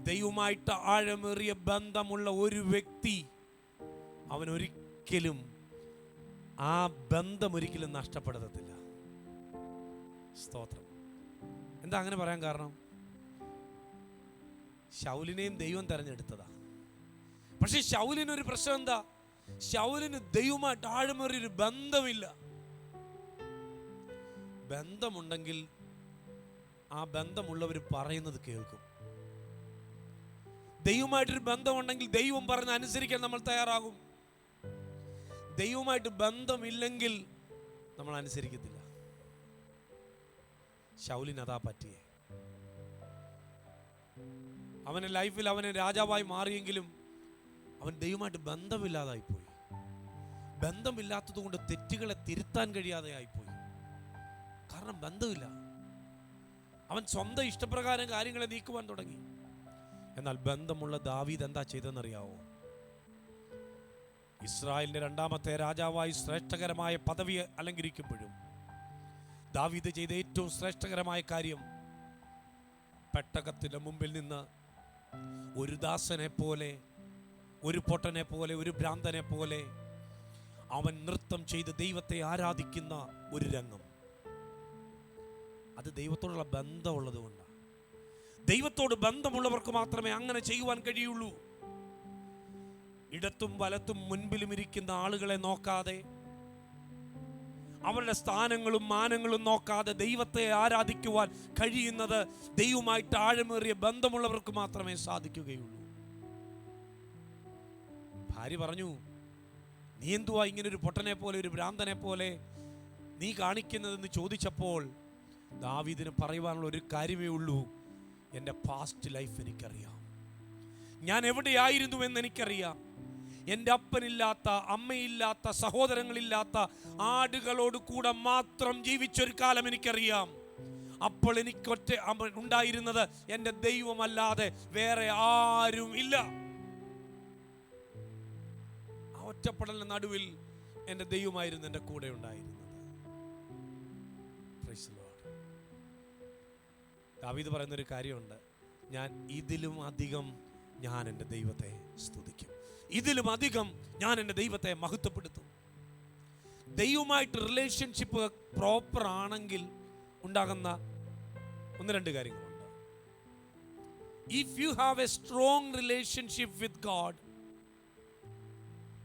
ദൈവമായിട്ട് ആഴമേറിയ ബന്ധമുള്ള ഒരു വ്യക്തി അവൻ ഒരിക്കലും ആ ബന്ധം ഒരിക്കലും നഷ്ടപ്പെടുത്തത്തില്ല. സ്തോത്രം. എന്താ അങ്ങനെ പറയാൻ കാരണം? ശൗലിനെയും ദൈവം തെരഞ്ഞെടുത്തതാ. പക്ഷെ ശൗലിനൊരു പ്രശ്നം എന്താ? ശൗലിന് ദൈവമായിട്ട് ആഴമേറിയൊരു ബന്ധമില്ല. ബന്ധമുണ്ടെങ്കിൽ ആ ബന്ധമുള്ളവർ പറയുന്നത് കേൾക്കും. ദൈവമായിട്ടൊരു ബന്ധമുണ്ടെങ്കിൽ ദൈവം പറഞ്ഞ് അനുസരിക്കാൻ നമ്മൾ തയ്യാറാകും. ദൈവമായിട്ട് ബന്ധമില്ലെങ്കിൽ നമ്മൾ അനുസരിക്കത്തില്ല. ശൗലിന് അതാ പറ്റിയേ. അവന്റെ ലൈഫിൽ അവനെ രാജാവായി മാറിയെങ്കിലും അവൻ ദൈവമായിട്ട് ബന്ധമില്ലാതായിപ്പോയി. ബന്ധമില്ലാത്തത് കൊണ്ട് തെറ്റുകളെ തിരുത്താൻ കഴിയാതെ ആയിപ്പോയി. കാരണം ബന്ധമില്ല. അവൻ സ്വന്തം ഇഷ്ടപ്രകാരം കാര്യങ്ങളെ നീക്കുവാൻ തുടങ്ങി. എന്നാൽ ബന്ധമുള്ള ദാവീദ് എന്താ ചെയ്തെന്നറിയാവോ? ഇസ്രായേലിന്റെ രണ്ടാമത്തെ രാജാവായി ശ്രേഷ്ഠകരമായ പദവി അലങ്കരിക്കുമ്പോഴും ദാവീദ് ചെയ്ത ഏറ്റവും ശ്രേഷ്ഠകരമായ കാര്യം, പെട്ടകത്തിന്റെ മുമ്പിൽ നിന്ന് ഒരു ദാസനെ പോലെ, ഒരു പൊട്ടനെ പോലെ, ഒരു ഭ്രാന്തനെ പോലെ അവൻ നൃത്തം ചെയ്ത് ദൈവത്തെ ആരാധിക്കുന്ന ഒരു രംഗം. അത് ദൈവത്തോടുള്ള ബന്ധമുള്ളത് കൊണ്ടാണ്. ദൈവത്തോട് ബന്ധമുള്ളവർക്ക് മാത്രമേ അങ്ങനെ ചെയ്യുവാൻ കഴിയുള്ളൂ. ഇടത്തും വലത്തും മുൻപിലും ഇരിക്കുന്ന ആളുകളെ നോക്കാതെ, അവരുടെ സ്ഥാനങ്ങളും മാനങ്ങളും നോക്കാതെ ദൈവത്തെ ആരാധിക്കുവാൻ കഴിയുന്നത് ദൈവമായിട്ട് ആഴമേറിയ ബന്ധമുള്ളവർക്ക് മാത്രമേ സാധിക്കുകയുള്ളൂ. ഭാര്യ പറഞ്ഞു, നീ എന്തുവാ ഇങ്ങനെ ഒരു പൊട്ടനെ പോലെ, ഒരു ഭ്രാന്തനെ പോലെ നീ കാണിക്കുന്നതെന്ന് ചോദിച്ചപ്പോൾ ദാവീദിന് പറയുവാനുള്ള ഒരു കാര്യമേ ഉള്ളൂ, എൻ്റെ പാസ്റ്റ് ലൈഫ് എനിക്കറിയാം. ഞാൻ എവിടെയായിരുന്നു എന്ന് എനിക്കറിയാം. എൻ്റെ അപ്പനില്ലാത്ത, അമ്മയില്ലാത്ത, സഹോദരങ്ങളില്ലാത്ത ആടുകളോട് കൂടെ മാത്രം ജീവിച്ചൊരു കാലം എനിക്കറിയാം. അപ്പോൾ എനിക്കൊറ്റ ഉണ്ടായിരുന്നത് എൻ്റെ ദൈവമല്ലാതെ വേറെ ആരും ഇല്ല. ആ ഒറ്റപ്പെടലിന്റെ നടുവിൽ എൻ്റെ ദൈവമായിരുന്നു എൻ്റെ കൂടെ ഉണ്ടായിരുന്നത്. ദാവീദ് പറയുന്നൊരു കാര്യമുണ്ട്, ഞാൻ ഇതിലും അധികം ഞാൻ എൻ്റെ ദൈവത്തെ സ്തുതിക്കും, ഇതിലും അധികം ഞാൻ എൻ്റെ ദൈവത്തെ മഹത്വപ്പെടുത്തും. ദൈവമായിട്ട് റിലേഷൻഷിപ്പ് പ്രോപ്പർ ആണെങ്കിൽ ഉണ്ടാകുന്ന ഒന്ന് രണ്ട് കാര്യങ്ങളുണ്ട്. If you have a strong relationship with God,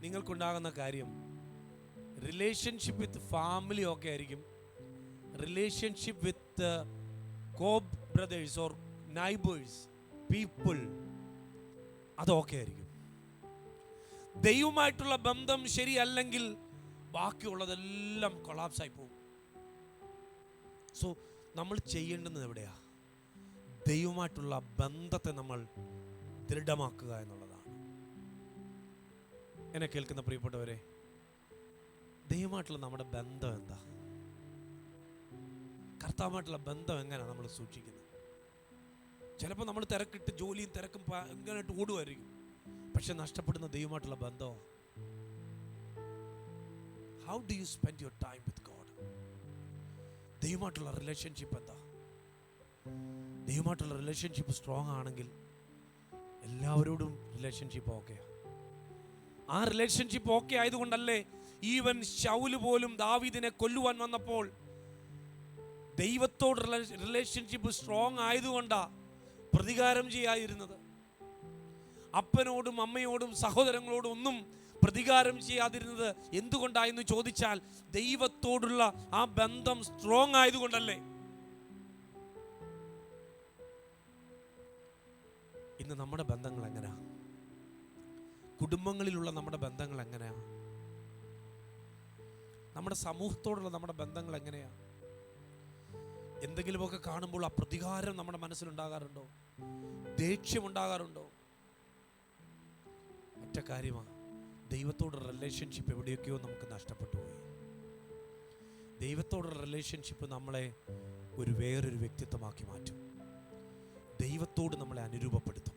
നിങ്ങൾക്കുണ്ടാകുന്ന കാര്യം റിലേഷൻഷിപ്പ് വിത്ത് ഫാമിലി ഒക്കെ ആയിരിക്കും, relationship with co brothers or neighbours, people, അതൊക്കെ ആയിരിക്കും. ദൈവമായിട്ടുള്ള ബന്ധം ശരിയല്ലെങ്കിൽ ബാക്കിയുള്ളതെല്ലാം കൊളാപ്സ് ആയി പോകും. സോ നമ്മൾ ചെയ്യേണ്ടുന്നത് എവിടെയാ? ദൈവമായിട്ടുള്ള ബന്ധത്തെ നമ്മൾ ദൃഢമാക്കുക എന്നുള്ളതാണ്. എന്നെ കേൾക്കുന്ന പ്രിയപ്പെട്ടവരെ, ദൈവമായിട്ടുള്ള നമ്മുടെ ബന്ധം എന്താ? കർത്താവുമായിട്ടുള്ള ബന്ധം എങ്ങനെയാണ് നമ്മൾ സൂക്ഷിക്കുന്നത്? ചിലപ്പോൾ നമ്മൾ തിരക്കിട്ട് ജോലിയും തിരക്കും എങ്ങനെയായിട്ട് ഓടുമായിരിക്കും. പക്ഷെ നഷ്ടപ്പെടുന്ന ദൈവമായിട്ടുള്ള ബന്ധം. How do you spend your time with God? ദൈവമായിട്ടുള്ള റിലേഷൻഷിപ്പ് എന്താ? ദൈവമായിട്ടുള്ള റിലേഷൻഷിപ്പ് സ്ട്രോങ് ആണെങ്കിൽ എല്ലാവരോടും റിലേഷൻഷിപ്പ് ഓക്കെയാണ്. ആ റിലേഷൻഷിപ്പ് ഓക്കെ ആയതുകൊണ്ടല്ലേ ഈവൻ ശൗല് പോലും ദാവീദിനെ കൊല്ലുവാൻ വന്നപ്പോൾ ദൈവത്തോടുള്ള റിലേഷൻഷിപ്പ് സ്ട്രോങ് ആയതുകൊണ്ടാ പ്രതികാരം ചെയ്യാതിരുന്നത്. അപ്പനോടും അമ്മയോടും സഹോദരങ്ങളോടും ഒന്നും പ്രതികാരം ചെയ്യാതിരുന്നത് എന്തുകൊണ്ടായെന്ന് ചോദിച്ചാൽ ദൈവത്തോടുള്ള ആ ബന്ധം സ്ട്രോങ് ആയതുകൊണ്ടല്ലേ. ഇന്ന് നമ്മുടെ ബന്ധങ്ങൾ എങ്ങനെയാ? കുടുംബങ്ങളിലുള്ള നമ്മുടെ ബന്ധങ്ങൾ എങ്ങനെയാ? നമ്മുടെ സമൂഹത്തോടുള്ള നമ്മുടെ ബന്ധങ്ങൾ എങ്ങനെയാ? എന്തെങ്കിലുമൊക്കെ കാണുമ്പോൾ ആ പ്രതികാരം നമ്മുടെ മനസ്സിലുണ്ടാകാറുണ്ടോ? ദേഷ്യമുണ്ടാകാറുണ്ടോ? ഒറ്റ കാര്യമാണ്, ദൈവത്തോടുള്ള റിലേഷൻഷിപ്പ് എവിടെയൊക്കെയോ നമുക്ക് നഷ്ടപ്പെട്ടു പോയി. ദൈവത്തോടുള്ള റിലേഷൻഷിപ്പ് നമ്മളെ ഒരു വേറൊരു വ്യക്തിത്വമാക്കി മാറ്റും. ദൈവത്തോട് നമ്മളെ അനുരൂപപ്പെടുത്തും.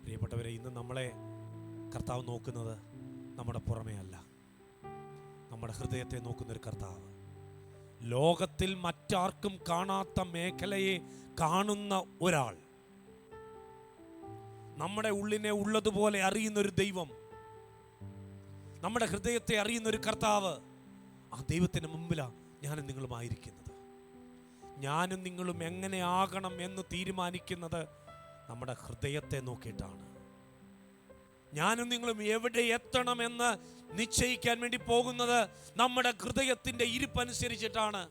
പ്രിയപ്പെട്ടവരെ, ഇന്ന് നമ്മളെ കർത്താവ് നോക്കുന്നത് നമ്മുടെ പുറമേ അല്ല, നമ്മുടെ ഹൃദയത്തെ നോക്കുന്നൊരു കർത്താവ്. ലോകത്തിൽ മറ്റാർക്കും കാണാത്ത മേഖലയെ കാണുന്ന ഒരാൾ, നമ്മുടെ ഉള്ളിനെ ഉള്ളതുപോലെ അറിയുന്നൊരു ദൈവം, നമ്മുടെ ഹൃദയത്തെ അറിയുന്നൊരു കർത്താവ്. ആ ദൈവത്തിന് മുമ്പിലാണ് ഞാനും നിങ്ങളുമായിരിക്കുന്നത്. ഞാനും നിങ്ങളും എങ്ങനെ ആകണം എന്ന് തീരുമാനിക്കുന്നത് നമ്മുടെ ഹൃദയത്തെ നോക്കിയിട്ടാണ്. ഞാനും നിങ്ങളും എവിടെ എത്തണമെന്ന് നിശ്ചയിക്കാൻ വേണ്ടി പോകുന്നത് നമ്മുടെ ഹൃദയത്തിന്റെ ഇരിപ്പനുസരിച്ചിട്ടാണ്.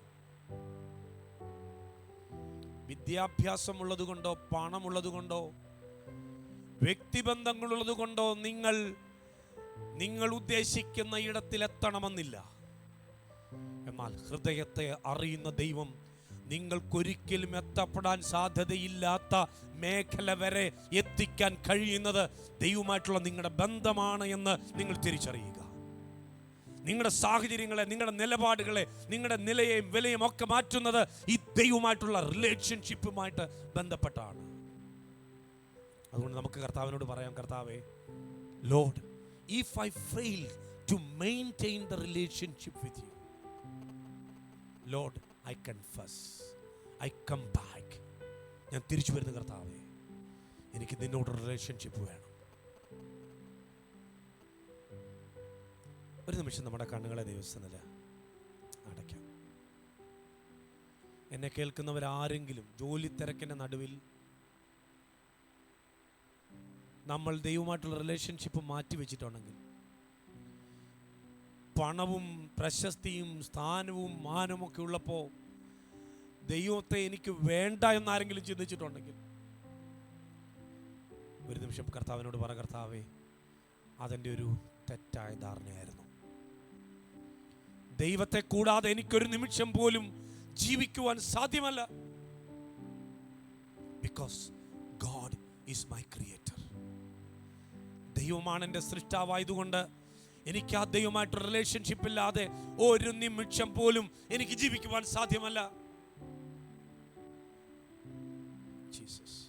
വിദ്യാഭ്യാസമുള്ളത് കൊണ്ടോ പണമുള്ളത് കൊണ്ടോ വ്യക്തിബന്ധങ്ങളുള്ളത് കൊണ്ടോ നിങ്ങൾ ഉദ്ദേശിക്കുന്ന ഇടത്തിലെത്തണമെന്നില്ല. എന്നാൽ ഹൃദയത്തെ അറിയുന്ന ദൈവം നിങ്ങൾക്കൊരിക്കലും എത്തപ്പെടാൻ സാധ്യതയില്ലാത്ത മേഖല വരെ എത്തിക്കാൻ കഴിയുന്നത് ദൈവമായിട്ടുള്ള നിങ്ങളുടെ ബന്ധമാണ് എന്ന് നിങ്ങൾ തിരിച്ചറിയുക. നിങ്ങളുടെ സാഹചര്യങ്ങളെ, നിങ്ങളുടെ നിലപാടുകളെ, നിങ്ങളുടെ നിലയെയും വിലയും ഒക്കെ മാറ്റുന്നത് ഈ ദൈവമായിട്ടുള്ള റിലേഷൻഷിപ്പുമായിട്ട് ബന്ധപ്പെട്ടാണ്. അതുകൊണ്ട് നമുക്ക് കർത്താവിനോട് പറയാം, കർത്താവേ, Lord, if I fail to maintain the relationship with you, Lord, I confess, I come back. ഞാൻ തിരിച്ചു വരുന്ന കർത്താവേ, എനിക്ക് നിന്നോട് റിലേഷൻഷിപ്പ് വേണം. ഒരു നിമിഷം നമ്മുടെ കണ്ണുകളെ ദൈവസ്ഥനിൽ അടയ്ക്കാം. എന്നെ കേൾക്കുന്നവരാരെങ്കിലും ജോലി തിരക്കിൻ്റെ നടുവിൽ നമ്മൾ ദൈവമായിട്ടുള്ള റിലേഷൻഷിപ്പ് മാറ്റി വെച്ചിട്ടുണ്ടെങ്കിൽ, പണവും പ്രശസ്തിയും സ്ഥാനവും മാനവും ഒക്കെ ഉള്ളപ്പോൾ ദൈവത്തെ എനിക്ക് വേണ്ട എന്നാരെങ്കിലും ചിന്തിച്ചിട്ടുണ്ടെങ്കിൽ, ഒരു നിമിഷം കർത്താവിനോട് പറ, കർത്താവേ, അതെൻ്റെ ഒരു തെറ്റായ ധാരണയായിരുന്നു. ദൈവത്തെ കൂടാതെ എനിക്കൊരു നിമിഷം പോലും ജീവിക്കുവാൻ സാധ്യമല്ല. Because God is my creator. ദൈവമാണ് എൻ്റെ സൃഷ്ടാവായതുകൊണ്ട് എനിക്ക് ആ ദൈവമായിട്ട് റിലേഷൻഷിപ്പ് ഇല്ലാതെ ഒരു നിമിഷം പോലും എനിക്ക് ജീവിക്കുവാൻ സാധ്യമല്ല. ജീസസ്,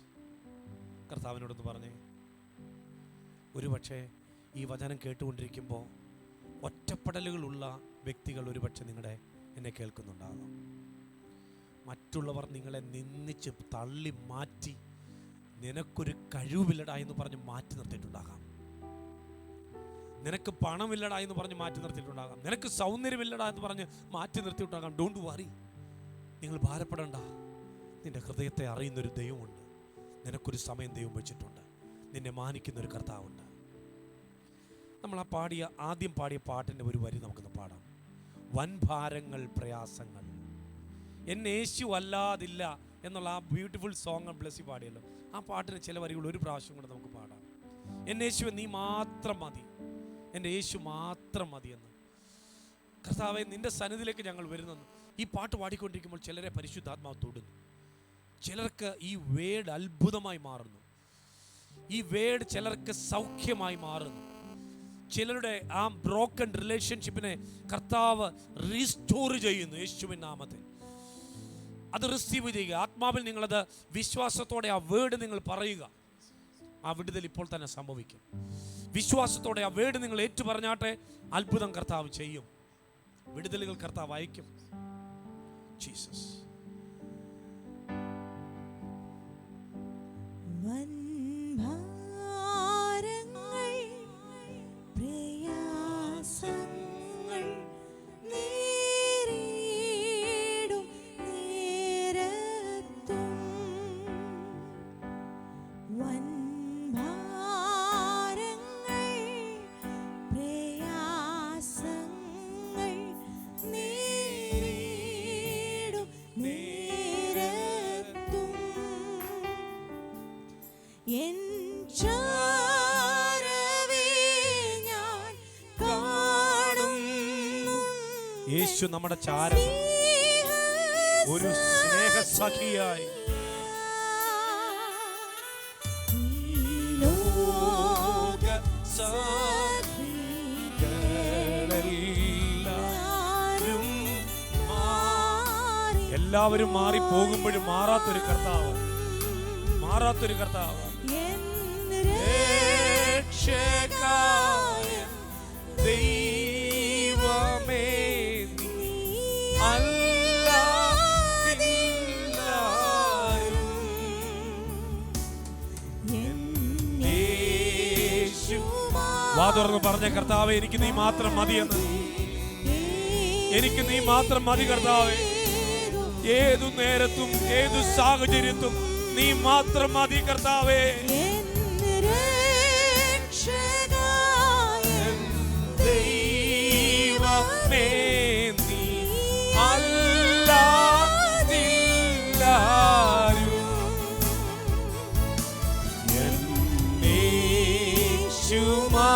കർത്താവിനോടൊന്ന് പറഞ്ഞേ. ഒരുപക്ഷെ ഈ വചനം കേട്ടുകൊണ്ടിരിക്കുമ്പോൾ ഒറ്റപ്പെടലുകളുള്ള വ്യക്തികൾ ഒരുപക്ഷെ എന്നെ കേൾക്കുന്നുണ്ടാകാം. മറ്റുള്ളവർ നിങ്ങളെ നിന്ദിച്ച് തള്ളി മാറ്റി നിനക്കൊരു കഴിവില്ലടാ എന്ന് പറഞ്ഞ് മാറ്റി നിർത്തിയിട്ടുണ്ടാകാം. നിനക്ക് പണമില്ലടാ എന്ന് പറഞ്ഞ് മാറ്റി നിർത്തിയിട്ടുണ്ടാകാം. നിനക്ക് സൗന്ദര്യമില്ലടാ എന്ന് പറഞ്ഞ് മാറ്റി നിർത്തിയിട്ടുണ്ടാകാം. ഡോണ്ട് വറി, നിങ്ങൾ ഭാരപ്പെടണ്ട. നിന്റെ ഹൃദയത്തെ അറിയുന്നൊരു ദൈവമുണ്ട്. നിനക്കൊരു സമയം ദൈവം വെച്ചിട്ടുണ്ട്. നിന്നെ മാനിക്കുന്നൊരു കർത്താവുണ്ട്. നമ്മൾ ആദ്യം പാടിയ പാട്ടിൻ്റെ ഒരു വരി നമുക്കൊന്ന് പാടാം. വൻഭാരങ്ങൾ പ്രയാസങ്ങൾ എന്നെ യേശു അല്ലാതില്ല എന്നുള്ള ആ ബ്യൂട്ടിഫുൾ സോങ് ബ്ലെസ്സി പാടിയല്ലോ. ആ പാട്ടിന് ചില വരികൾ ഒരു പ്രാവശ്യം കൂടെ നമുക്ക് പാടാം. എന്നെ യേശുവെ നീ മാത്രം മതി, എൻ്റെ യേശു മാത്രം മതിയെന്ന്. കർത്താവേ, നിന്റെ സന്നിധിയിലേക്ക് ഞങ്ങൾ വരുന്നെന്ന് ഈ പാട്ട് പാടിക്കൊണ്ടിരിക്കുമ്പോൾ ചിലരെ പരിശുദ്ധാത്മാവ് തൊടുന്നു. ചിലർക്ക് ഈ വേർഡ് അത്ഭുതമായി മാറുന്നു. ഈ വേർഡ് ചിലർക്ക് സൗഖ്യമായി മാറുന്നു. ചിലരുടെ ആ ബ്രോക്കൺ റിലേഷൻഷിപ്പിനെ കർത്താവ് റീസ്റ്റോർ ചെയ്യുന്നു യേശുവിൻ നാമത്തിൽ. അത് റിസീവ് ചെയ്യുക. ആത്മാവിൽ നിങ്ങളത് വിശ്വാസത്തോടെ ആ വേർഡ് നിങ്ങൾ പറയുക. ആ വിടുതൽ ഇപ്പോൾ തന്നെ സംഭവിക്കും. വിശ്വാസത്തോടെ ആ വേർഡ് നിങ്ങൾ ഏറ്റു പറഞ്ഞാട്ടെ. അത്ഭുതം കർത്താവ് ചെയ്യും. വിടുതലുകൾ കർത്താവ് അയക്കും. ജീസസ്. യേശു നമ്മുടെ ചാരം, ഒരു സ്നേഹസഖിയായി എല്ലാവരും മാറിപ്പോകുമ്പോഴും മാറാത്തൊരു കർത്താവ്, മാറാത്തൊരു കർത്താവ്. ദൈവമേ വാ തുറന്ന് പറഞ്ഞ കർത്താവേ, എനിക്ക് നീ മാത്രം മതിയെന്ന്. എനിക്ക് നീ മാത്രം മതി കർത്താവേ. ഏതു നേരത്തും ഏതു സാഹചര്യത്തും നീ മാത്രം മതി കർത്താവേ. ദൈവമേ നീ അല്ലാതില്ലാരും യേശുമാ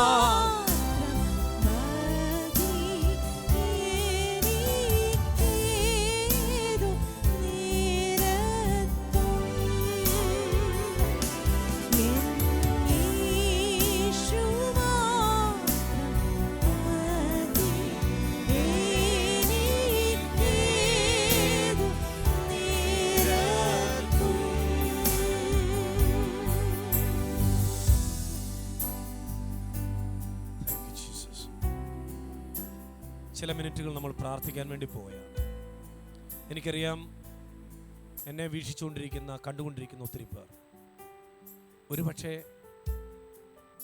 ചില മിനിറ്റുകൾ നമ്മൾ പ്രാർത്ഥിക്കാൻ വേണ്ടി പോവുകയാണ്. എനിക്കറിയാം, എന്നെ വീക്ഷിച്ചുകൊണ്ടിരിക്കുന്ന കണ്ടുകൊണ്ടിരിക്കുന്ന ഒത്തിരി പേർ ഒരുപക്ഷെ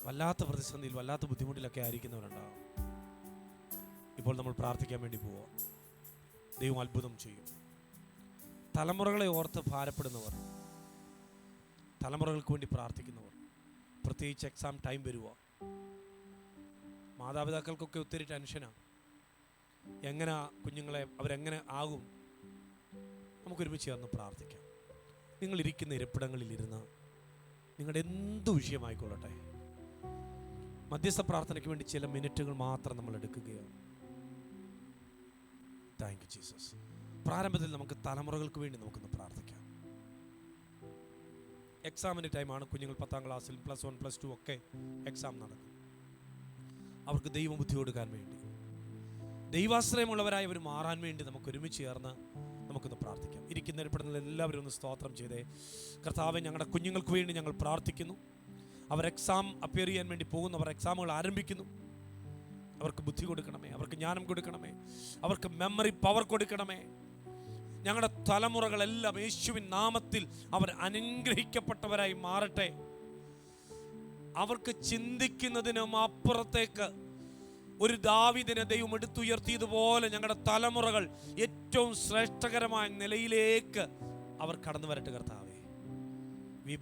വല്ലാത്ത പ്രതിസന്ധിയിൽ വല്ലാത്ത ബുദ്ധിമുട്ടിലൊക്കെ ആയിരിക്കുന്നവരുണ്ടാവും. ഇപ്പോൾ നമ്മൾ പ്രാർത്ഥിക്കാൻ വേണ്ടി പോവുക. ദൈവം അത്ഭുതം ചെയ്യും. തലമുറകളെ ഓർത്ത് ഭാരപ്പെടുന്നവർ, തലമുറകൾക്ക് വേണ്ടി പ്രാർത്ഥിക്കുന്നവർ, പ്രത്യേകിച്ച് എക്സാം ടൈം വരുക, മാതാപിതാക്കൾക്കൊക്കെ ഒത്തിരി ടെൻഷനാണ്. എങ്ങനെ കുഞ്ഞുങ്ങളെ അവരെങ്ങനെ ആകും? നമുക്കൊരുമിച്ച് ചേർന്ന് പ്രാർത്ഥിക്കാം. നിങ്ങളിരിക്കുന്ന ഇരിപ്പിടങ്ങളിലിരുന്ന് നിങ്ങളുടെ എന്ത് വിഷയമായിക്കൊള്ളട്ടെ, മധ്യസ്ഥ പ്രാർത്ഥനയ്ക്ക് വേണ്ടി ചില മിനിറ്റുകൾ മാത്രം നമ്മൾ എടുക്കുകയാണ്. Thank you Jesus. പ്രാരംഭത്തിൽ നമുക്ക് തലമുറകൾക്ക് വേണ്ടി നമുക്കൊന്ന് പ്രാർത്ഥിക്കാം. എക്സാമിൻ്റെ ടൈമാണ്. കുഞ്ഞുങ്ങൾ 10ാം ക്ലാസ്സിൽ +1 +2 ഒക്കെ എക്സാം നടക്കും. അവർക്ക് ദൈവബുദ്ധി കൊടുക്കാൻ വേണ്ടി, ദൈവാശ്രയമുള്ളവരായി അവർ മാറാൻ വേണ്ടി നമുക്ക് ഒരുമിച്ച് ചേർന്ന് നമുക്കൊന്ന് പ്രാർത്ഥിക്കാം. ഇരിക്കുന്ന ഇരിപ്പിടങ്ങളിൽ എല്ലാവരും ഒന്ന് സ്തോത്രം ചെയ്തേ. കർത്താവേ, ഞങ്ങളുടെ കുഞ്ഞുങ്ങൾക്ക് വേണ്ടി ഞങ്ങൾ പ്രാർത്ഥിക്കുന്നു. അവർ എക്സാം അപ്പിയർ ചെയ്യാൻ വേണ്ടി പോകുന്നവർ എക്സാമുകൾ ആരംഭിക്കുന്നു. അവർക്ക് ബുദ്ധി കൊടുക്കണമേ, അവർക്ക് ജ്ഞാനം കൊടുക്കണമേ, അവർക്ക് മെമ്മറി പവർ കൊടുക്കണമേ. ഞങ്ങളുടെ തലമുറകളെല്ലാം യേശുവിൻ നാമത്തിൽ അവർ അനുഗ്രഹിക്കപ്പെട്ടവരായി മാറട്ടെ. അവർക്ക് ചിന്തിക്കുന്നതിനും അപ്പുറത്തേക്ക് ഒരു ദാവീദിനെ ദൈവം എടുത്തുയർത്തിയതുപോലെ ഞങ്ങളുടെ തലമുറകൾ ഏറ്റവും ശ്രേഷ്ഠകരമായ നിലയിലേക്ക് അവർ കടന്നു വരട്ടെ കർത്താവേ. V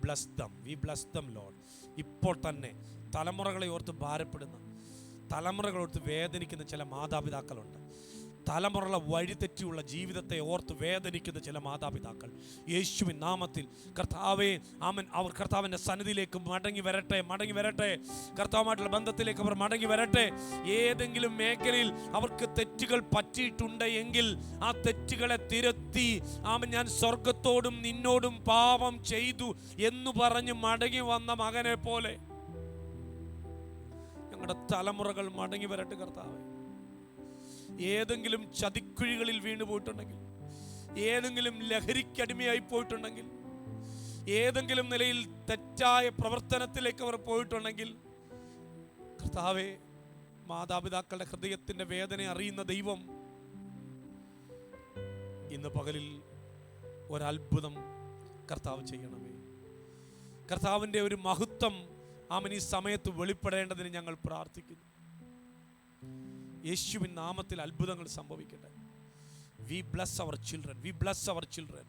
bless them Lord. ഇപ്പോൾ തന്നെ തലമുറകളെ ഓർത്ത് ഭാരപ്പെടുന്ന, തലമുറകളോർത്ത് വേദനിക്കുന്ന ചില മാതാപിതാക്കളുണ്ട്. തലമുറകളെ വഴിതെറ്റിയുള്ള ജീവിതത്തെ ഓർത്ത് വേദനിക്കുന്ന ചില മാതാപിതാക്കൾ യേശുവിൻ നാമത്തിൽ കർത്താവേ, ആമൻ, അവർ കർത്താവിൻ്റെ സന്നിധിയിലേക്ക് മടങ്ങി വരട്ടെ. കർത്താവുമായിട്ടുള്ള ബന്ധത്തിലേക്ക് അവർ മടങ്ങി വരട്ടെ. ഏതെങ്കിലും മേഖലയിൽ അവർക്ക് തെറ്റുകൾ പറ്റിയിട്ടുണ്ട് എങ്കിൽ ആ തെറ്റുകളെ തിരുത്തി, ആമൻ, ഞാൻ സ്വർഗത്തോടും നിന്നോടും പാപം ചെയ്തു എന്ന് പറഞ്ഞ് മടങ്ങി വന്ന മകനെ പോലെ ഞങ്ങളുടെ തലമുറകൾ മടങ്ങി വരട്ടെ കർത്താവേ. ഏതെങ്കിലും ചതിക്കുഴികളിൽ വീണു പോയിട്ടുണ്ടെങ്കിൽ, ഏതെങ്കിലും ലഹരിക്കടിമയായി പോയിട്ടുണ്ടെങ്കിൽ, ഏതെങ്കിലും നിലയിൽ തെറ്റായ പ്രവർത്തനത്തിലേക്ക് അവർ പോയിട്ടുണ്ടെങ്കിൽ, കർത്താവേ, മാതാപിതാക്കളുടെ ഹൃദയത്തിന്റെ വേദന അറിയുന്ന ദൈവം ഇന്ന് പകലിൽ ഒരത്ഭുതം കർത്താവ് ചെയ്യണമേ. കർത്താവിൻ്റെ ഒരു മഹത്വം ആമൻ ഈ സമയത്ത് വെളിപ്പെടേണ്ടതിന് ഞങ്ങൾ പ്രാർത്ഥിക്കുന്നു. യേശുവിൻ നാമത്തിൽ അത്ഭുതങ്ങൾ സംഭവിക്കട്ടെ. We bless our children. We bless our children.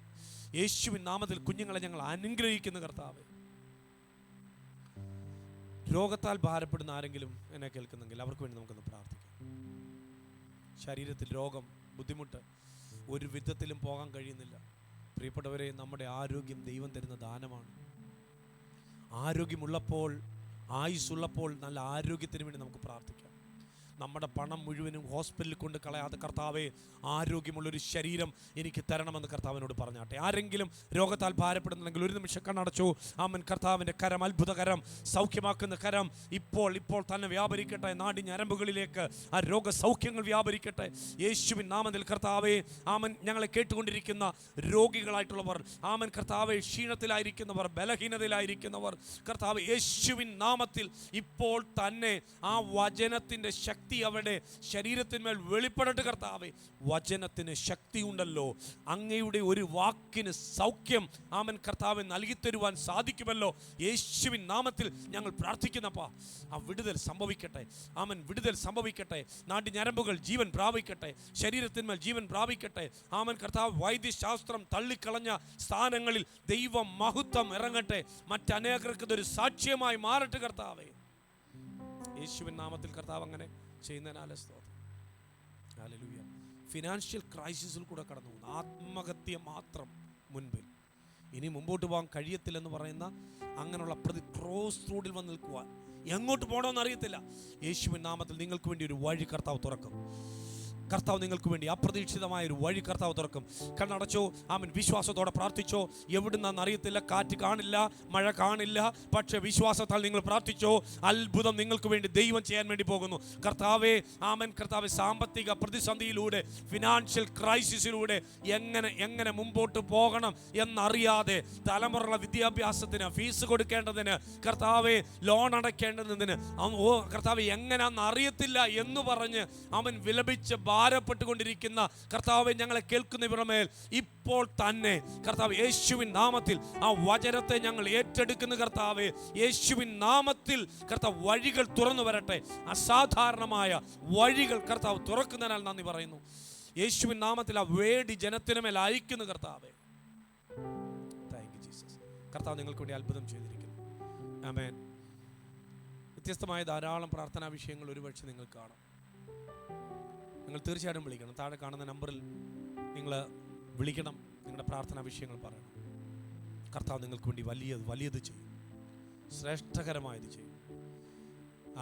യേശുവിൻ നാമത്തിൽ കുഞ്ഞുങ്ങളെ ഞങ്ങൾ അനുഗ്രഹിക്കുന്ന കർത്താവേ. രോഗത്താൽ ഭാരപ്പെടുന്ന ആരെങ്കിലും എന്നെ കേൾക്കുന്നെങ്കിൽ അവർക്ക് വേണ്ടി നമുക്കൊന്ന് പ്രാർത്ഥിക്കാം. ശരീരത്തിൽ രോഗം, ബുദ്ധിമുട്ട്, ഒരു വിധത്തിലും പോകാൻ കഴിയുന്നില്ല. പ്രിയപ്പെട്ടവരെ, നമ്മുടെ ആരോഗ്യം ദൈവം തരുന്ന ദാനമാണ്. ആരോഗ്യമുള്ളപ്പോൾ, ആയുസ്സുള്ളപ്പോൾ നല്ല ആരോഗ്യത്തിന് വേണ്ടി നമുക്ക് പ്രാർത്ഥിക്കാം. നമ്മുടെ പണം മുഴുവനും ഹോസ്പിറ്റലിൽ കൊണ്ട് കളയാതെ, കർത്താവേ, ആരോഗ്യമുള്ളൊരു ശരീരം എനിക്ക് തരണമെന്ന് കർത്താവിനോട് പറഞ്ഞാട്ടെ. ആരെങ്കിലും രോഗത്താൽ ഭാരപ്പെടുന്നുണ്ടെങ്കിൽ ഒരു നിമിഷം കണ്ണടച്ചു. ആമൻ. കർത്താവിൻ്റെ കരം, അത്ഭുതകരം, സൗഖ്യമാക്കുന്ന കരം ഇപ്പോൾ തന്നെ വ്യാപരിക്കട്ടെ. നാടി ഞരമ്പുകളിലേക്ക് ആ രോഗസൗഖ്യങ്ങൾ വ്യാപരിക്കട്ടെ യേശുവിൻ നാമത്തിൽ. കർത്താവേ, ആമൻ, ഞങ്ങളെ കേട്ടുകൊണ്ടിരിക്കുന്ന രോഗികളായിട്ടുള്ളവർ, ആമൻ കർത്താവേ, ക്ഷീണത്തിലായിരിക്കുന്നവർ, ബലഹീനതയിലായിരിക്കുന്നവർ, കർത്താവ് യേശുവിൻ നാമത്തിൽ ഇപ്പോൾ തന്നെ ആ വചനത്തിൻ്റെ ശക്തി അവരുടെ ശരീരത്തിന്മേൽ വെളിപ്പെടട്ടെ. കർത്താവേ, വചനത്തിന് ശക്തിയുണ്ടല്ലോ. അങ്ങയുടെ ഒരു വാക്കിന് സൗഖ്യം, ആമൻ കർത്താവെ, നൽകി തരുവാൻ സാധിക്കുമല്ലോ. യേശുവിൻ നാമത്തിൽ ഞങ്ങൾ പ്രാർത്ഥിക്കുന്നപ്പാ, ആ വിടുതൽ സംഭവിക്കട്ടെ. ആമൻ, വിടുതൽ സംഭവിക്കട്ടെ. നാടി ഞരമ്പുകൾ ജീവൻ പ്രാപിക്കട്ടെ, ശരീരത്തിന്മേൽ ജീവൻ പ്രാപിക്കട്ടെ. ആമൻ കർത്താവ്, വൈദ്യശാസ്ത്രം തള്ളിക്കളഞ്ഞ സ്ഥാനങ്ങളിൽ ദൈവ മഹത്വം ഇറങ്ങട്ടെ. മറ്റനേകർക്ക് ഇതൊരു സാക്ഷ്യമായി മാറട്ടെ കർത്താവേ. യേശുവിൻ നാമത്തിൽ കർത്താവ് അങ്ങനെ ചെയ്യുന്നതിനാലെ സ്തോത്രം. ഹല്ലേലൂയ. ഫിനാൻഷ്യൽ ക്രൈസിസിൽ കൂടെ കടന്നു പോകുന്നു, ആത്മഹത്യ മാത്രം മുൻപിൽ, ഇനി മുമ്പോട്ട് പോകാൻ കഴിയത്തില്ലെന്ന് പറയുന്ന അങ്ങനെയുള്ള ക്രോസ് റോഡിൽ വന്ന് നിൽക്കുവാൻ, എങ്ങോട്ട് പോകണമെന്ന് അറിയത്തില്ല. യേശുവിൻ നാമത്തിൽ നിങ്ങൾക്ക് വേണ്ടി ഒരു വഴി കർത്താവ് തുറക്കും. കർത്താവ് നിങ്ങൾക്ക് വേണ്ടി അപ്രതീക്ഷിതമായ ഒരു വഴി കർത്താവ് തുറക്കും. കണ്ണടച്ചോ, ആമൻ, വിശ്വാസത്തോടെ പ്രാർത്ഥിച്ചോ. എവിടുന്നാന്ന് അറിയത്തില്ല, കാറ്റ് കാണില്ല, മഴ കാണില്ല, പക്ഷേ വിശ്വാസത്താൽ നിങ്ങൾ പ്രാർത്ഥിച്ചോ. അത്ഭുതം നിങ്ങൾക്ക് വേണ്ടി ദൈവം ചെയ്യാൻ വേണ്ടി പോകുന്നു. കർത്താവേ, ആമൻ കർത്താവെ, സാമ്പത്തിക പ്രതിസന്ധിയിലൂടെ, ഫിനാൻഷ്യൽ ക്രൈസിസിലൂടെ എങ്ങനെ മുമ്പോട്ട് പോകണം എന്നറിയാതെ, തലമുറകളുടെ വിദ്യാഭ്യാസത്തിന് ഫീസ് കൊടുക്കേണ്ടതിന്, കർത്താവെ, ലോൺ അടയ്ക്കേണ്ടതിന്, കർത്താവ് എങ്ങനെയാണെന്ന് അറിയത്തില്ല എന്ന് പറഞ്ഞ് അവൻ വിലപിച്ച് ഭാരപ്പെട്ടുകൊണ്ടിരിക്കുന്ന കർത്താവെ, ഞങ്ങളെ കേൾക്കുന്നവരുടെ മേൽ ഇപ്പോൾ തന്നെ കർത്താവ് യേശുവിൻ നാമത്തിൽ ആ വചനത്തെ ഞങ്ങൾ ഏറ്റെടുക്കുന്ന കർത്താവെ, യേശുവിൻ നാമത്തിൽ കർത്താവ് വഴികൾ തുറന്നു വരട്ടെ. അസാധാരണമായ വഴികൾ കർത്താവ് തുറക്കുന്നതിനാൽ നന്ദി പറയുന്നു. യേശുവിൻ നാമത്തിൽ ആ വേടി ജനത്തിന് മേൽ അയക്കുന്നു കർത്താവെ. Thank you Jesus. കർത്താവ് നിങ്ങൾക്ക് വേണ്ടി അത്ഭുതം ചെയ്തിരിക്കുന്നു. ആമേൻ. വ്യത്യസ്തമായ ധാരാളം പ്രാർത്ഥനാ വിഷയങ്ങൾ ഒരുപക്ഷെ നിങ്ങൾ കാണാം. നിങ്ങൾ തീർച്ചയായിട്ടും വിളിക്കണം. താഴെ കാണുന്ന നമ്പറിൽ നിങ്ങൾ വിളിക്കണം, നിങ്ങളുടെ പ്രാർത്ഥനാ വിഷയങ്ങൾ പറയണം. കർത്താവ് നിങ്ങൾക്ക് വേണ്ടി വലിയത് ചെയ്യും, ശ്രേഷ്ഠകരമായത് ചെയ്യും.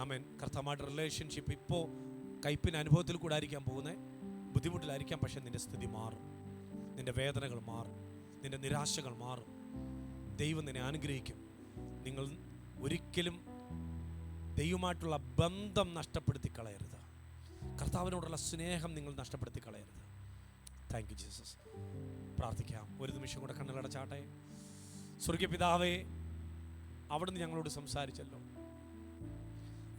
ആമേൻ. കർത്താവുമായിട്ട് റിലേഷൻഷിപ്പ് ഇപ്പോൾ കയ്പിന് അനുഭവത്തിൽ കൂടെ ആയിരിക്കാൻ പോകുന്നത്, ബുദ്ധിമുട്ടിലായിരിക്കാം, പക്ഷെ നിന്റെ സ്ഥിതി മാറും, നിന്റെ വേദനകൾ മാറും, നിന്റെ നിരാശകൾ മാറും. ദൈവം നിന്നെ അനുഗ്രഹിക്കും. നിങ്ങൾ ഒരിക്കലും ദൈവമായിട്ടുള്ള ബന്ധം നഷ്ടപ്പെടുത്തി കളയരുത്. കർത്താവിനോടുള്ള സ്നേഹം നിങ്ങൾ നഷ്ടപ്പെടുത്തി കളയരുത്. Thank you Jesus. പ്രാർത്ഥിക്കാം. ഒരു നിമിഷം കൂടെ കണ്ണുകളടച്ചാട്ടെ. സ്വർഗീയ പിതാവേ, അവിടുന്ന് ഞങ്ങളോട് സംസാരിച്ചല്ലോ,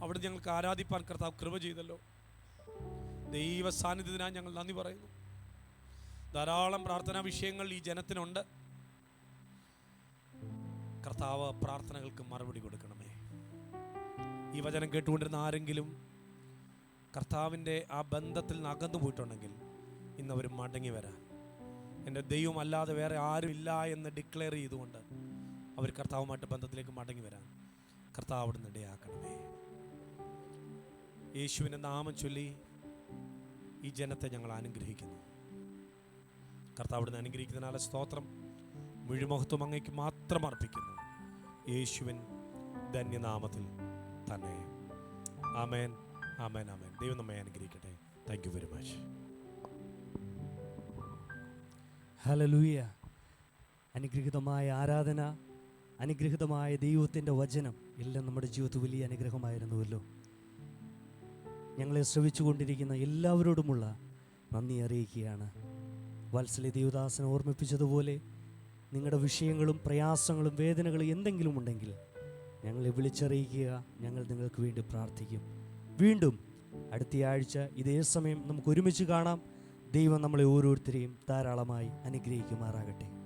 അവിടുന്ന് ഞങ്ങൾക്ക് ആരാധിപ്പാൻ കർത്താവ് കൃപ ചെയ്തല്ലോ. ദൈവ സാന്നിധ്യത്തിനായി ഞങ്ങൾ നന്ദി പറയുന്നു. ധാരാളം പ്രാർത്ഥനാ വിഷയങ്ങൾ ഈ ജനത്തിനുണ്ട്. കർത്താവ്, പ്രാർത്ഥനകൾക്ക് മറുപടി കൊടുക്കണമേ. ഈ വചനം കേട്ടുകൊണ്ടിരുന്ന ആരെങ്കിലും കർത്താവിൻ്റെ ആ ബന്ധത്തിൽ നിന്ന് അകന്നു പോയിട്ടുണ്ടെങ്കിൽ ഇന്നവർ മടങ്ങി വരാൻ, എൻ്റെ ദൈവം അല്ലാതെ വേറെ ആരുമില്ല എന്ന് ഡിക്ലെയർ ചെയ്തുകൊണ്ട് അവർ കർത്താവുമായിട്ട് ബന്ധത്തിലേക്ക് മടങ്ങി വരാൻ കർത്താവ് അവിടുന്ന് ഇടയാക്കണമേ. യേശുവിൻ്റെ നാമം ചൊല്ലി ഈ ജനത്തെ ഞങ്ങൾ അനുഗ്രഹിക്കുന്നു. കർത്താവ് അവിടുന്ന് അനുഗ്രഹിക്കുന്നതിനാലെ സ്തോത്രം. മുഴുമഹത്വം അങ്ങേക്ക് മാത്രം അർപ്പിക്കുന്നു, യേശുവിൻ ധന്യനാമത്തിൽ തന്നെ. ആമേൻ, ആമേൻ, ആമേൻ. ദൈവം നമ്മെ അനുഗ്രഹിക്കട്ടെ. Thank you very much. Hallelujah. അനുഗ്രഹീതമായ ആരാധന, അനുഗ്രഹീതമായ ദൈവത്തിൻ്റെ വചനം എല്ലാം നമ്മുടെ ജീവിതത്തിൽ വലിയ അനുഗ്രഹമായിരുന്നുവല്ലോ. ഞങ്ങളെ ശ്രവിച്ചുകൊണ്ടിരിക്കുന്ന എല്ലാവരോടുമുള്ള നന്ദി അറിയിക്കുകയാണ്. വത്സല ദേവദാസനെ ഓർമ്മിപ്പിച്ചതുപോലെ നിങ്ങളുടെ വിഷയങ്ങളും പ്രയാസങ്ങളും വേദനകളും എന്തെങ്കിലും ഉണ്ടെങ്കിൽ ഞങ്ങളെ വിളിച്ചറിയിക്കുക. ഞങ്ങൾ നിങ്ങൾക്ക് വേണ്ടി പ്രാർത്ഥിക്കും. വീണ്ടും അടുത്ത ആഴ്ച ഇതേ സമയം നമുക്ക് ഒരുമിച്ച് കാണാം. ദൈവം നമ്മളെ ഓരോരുത്തരെയും ധാരാളമായി അനുഗ്രഹിക്കുമാറാകട്ടെ.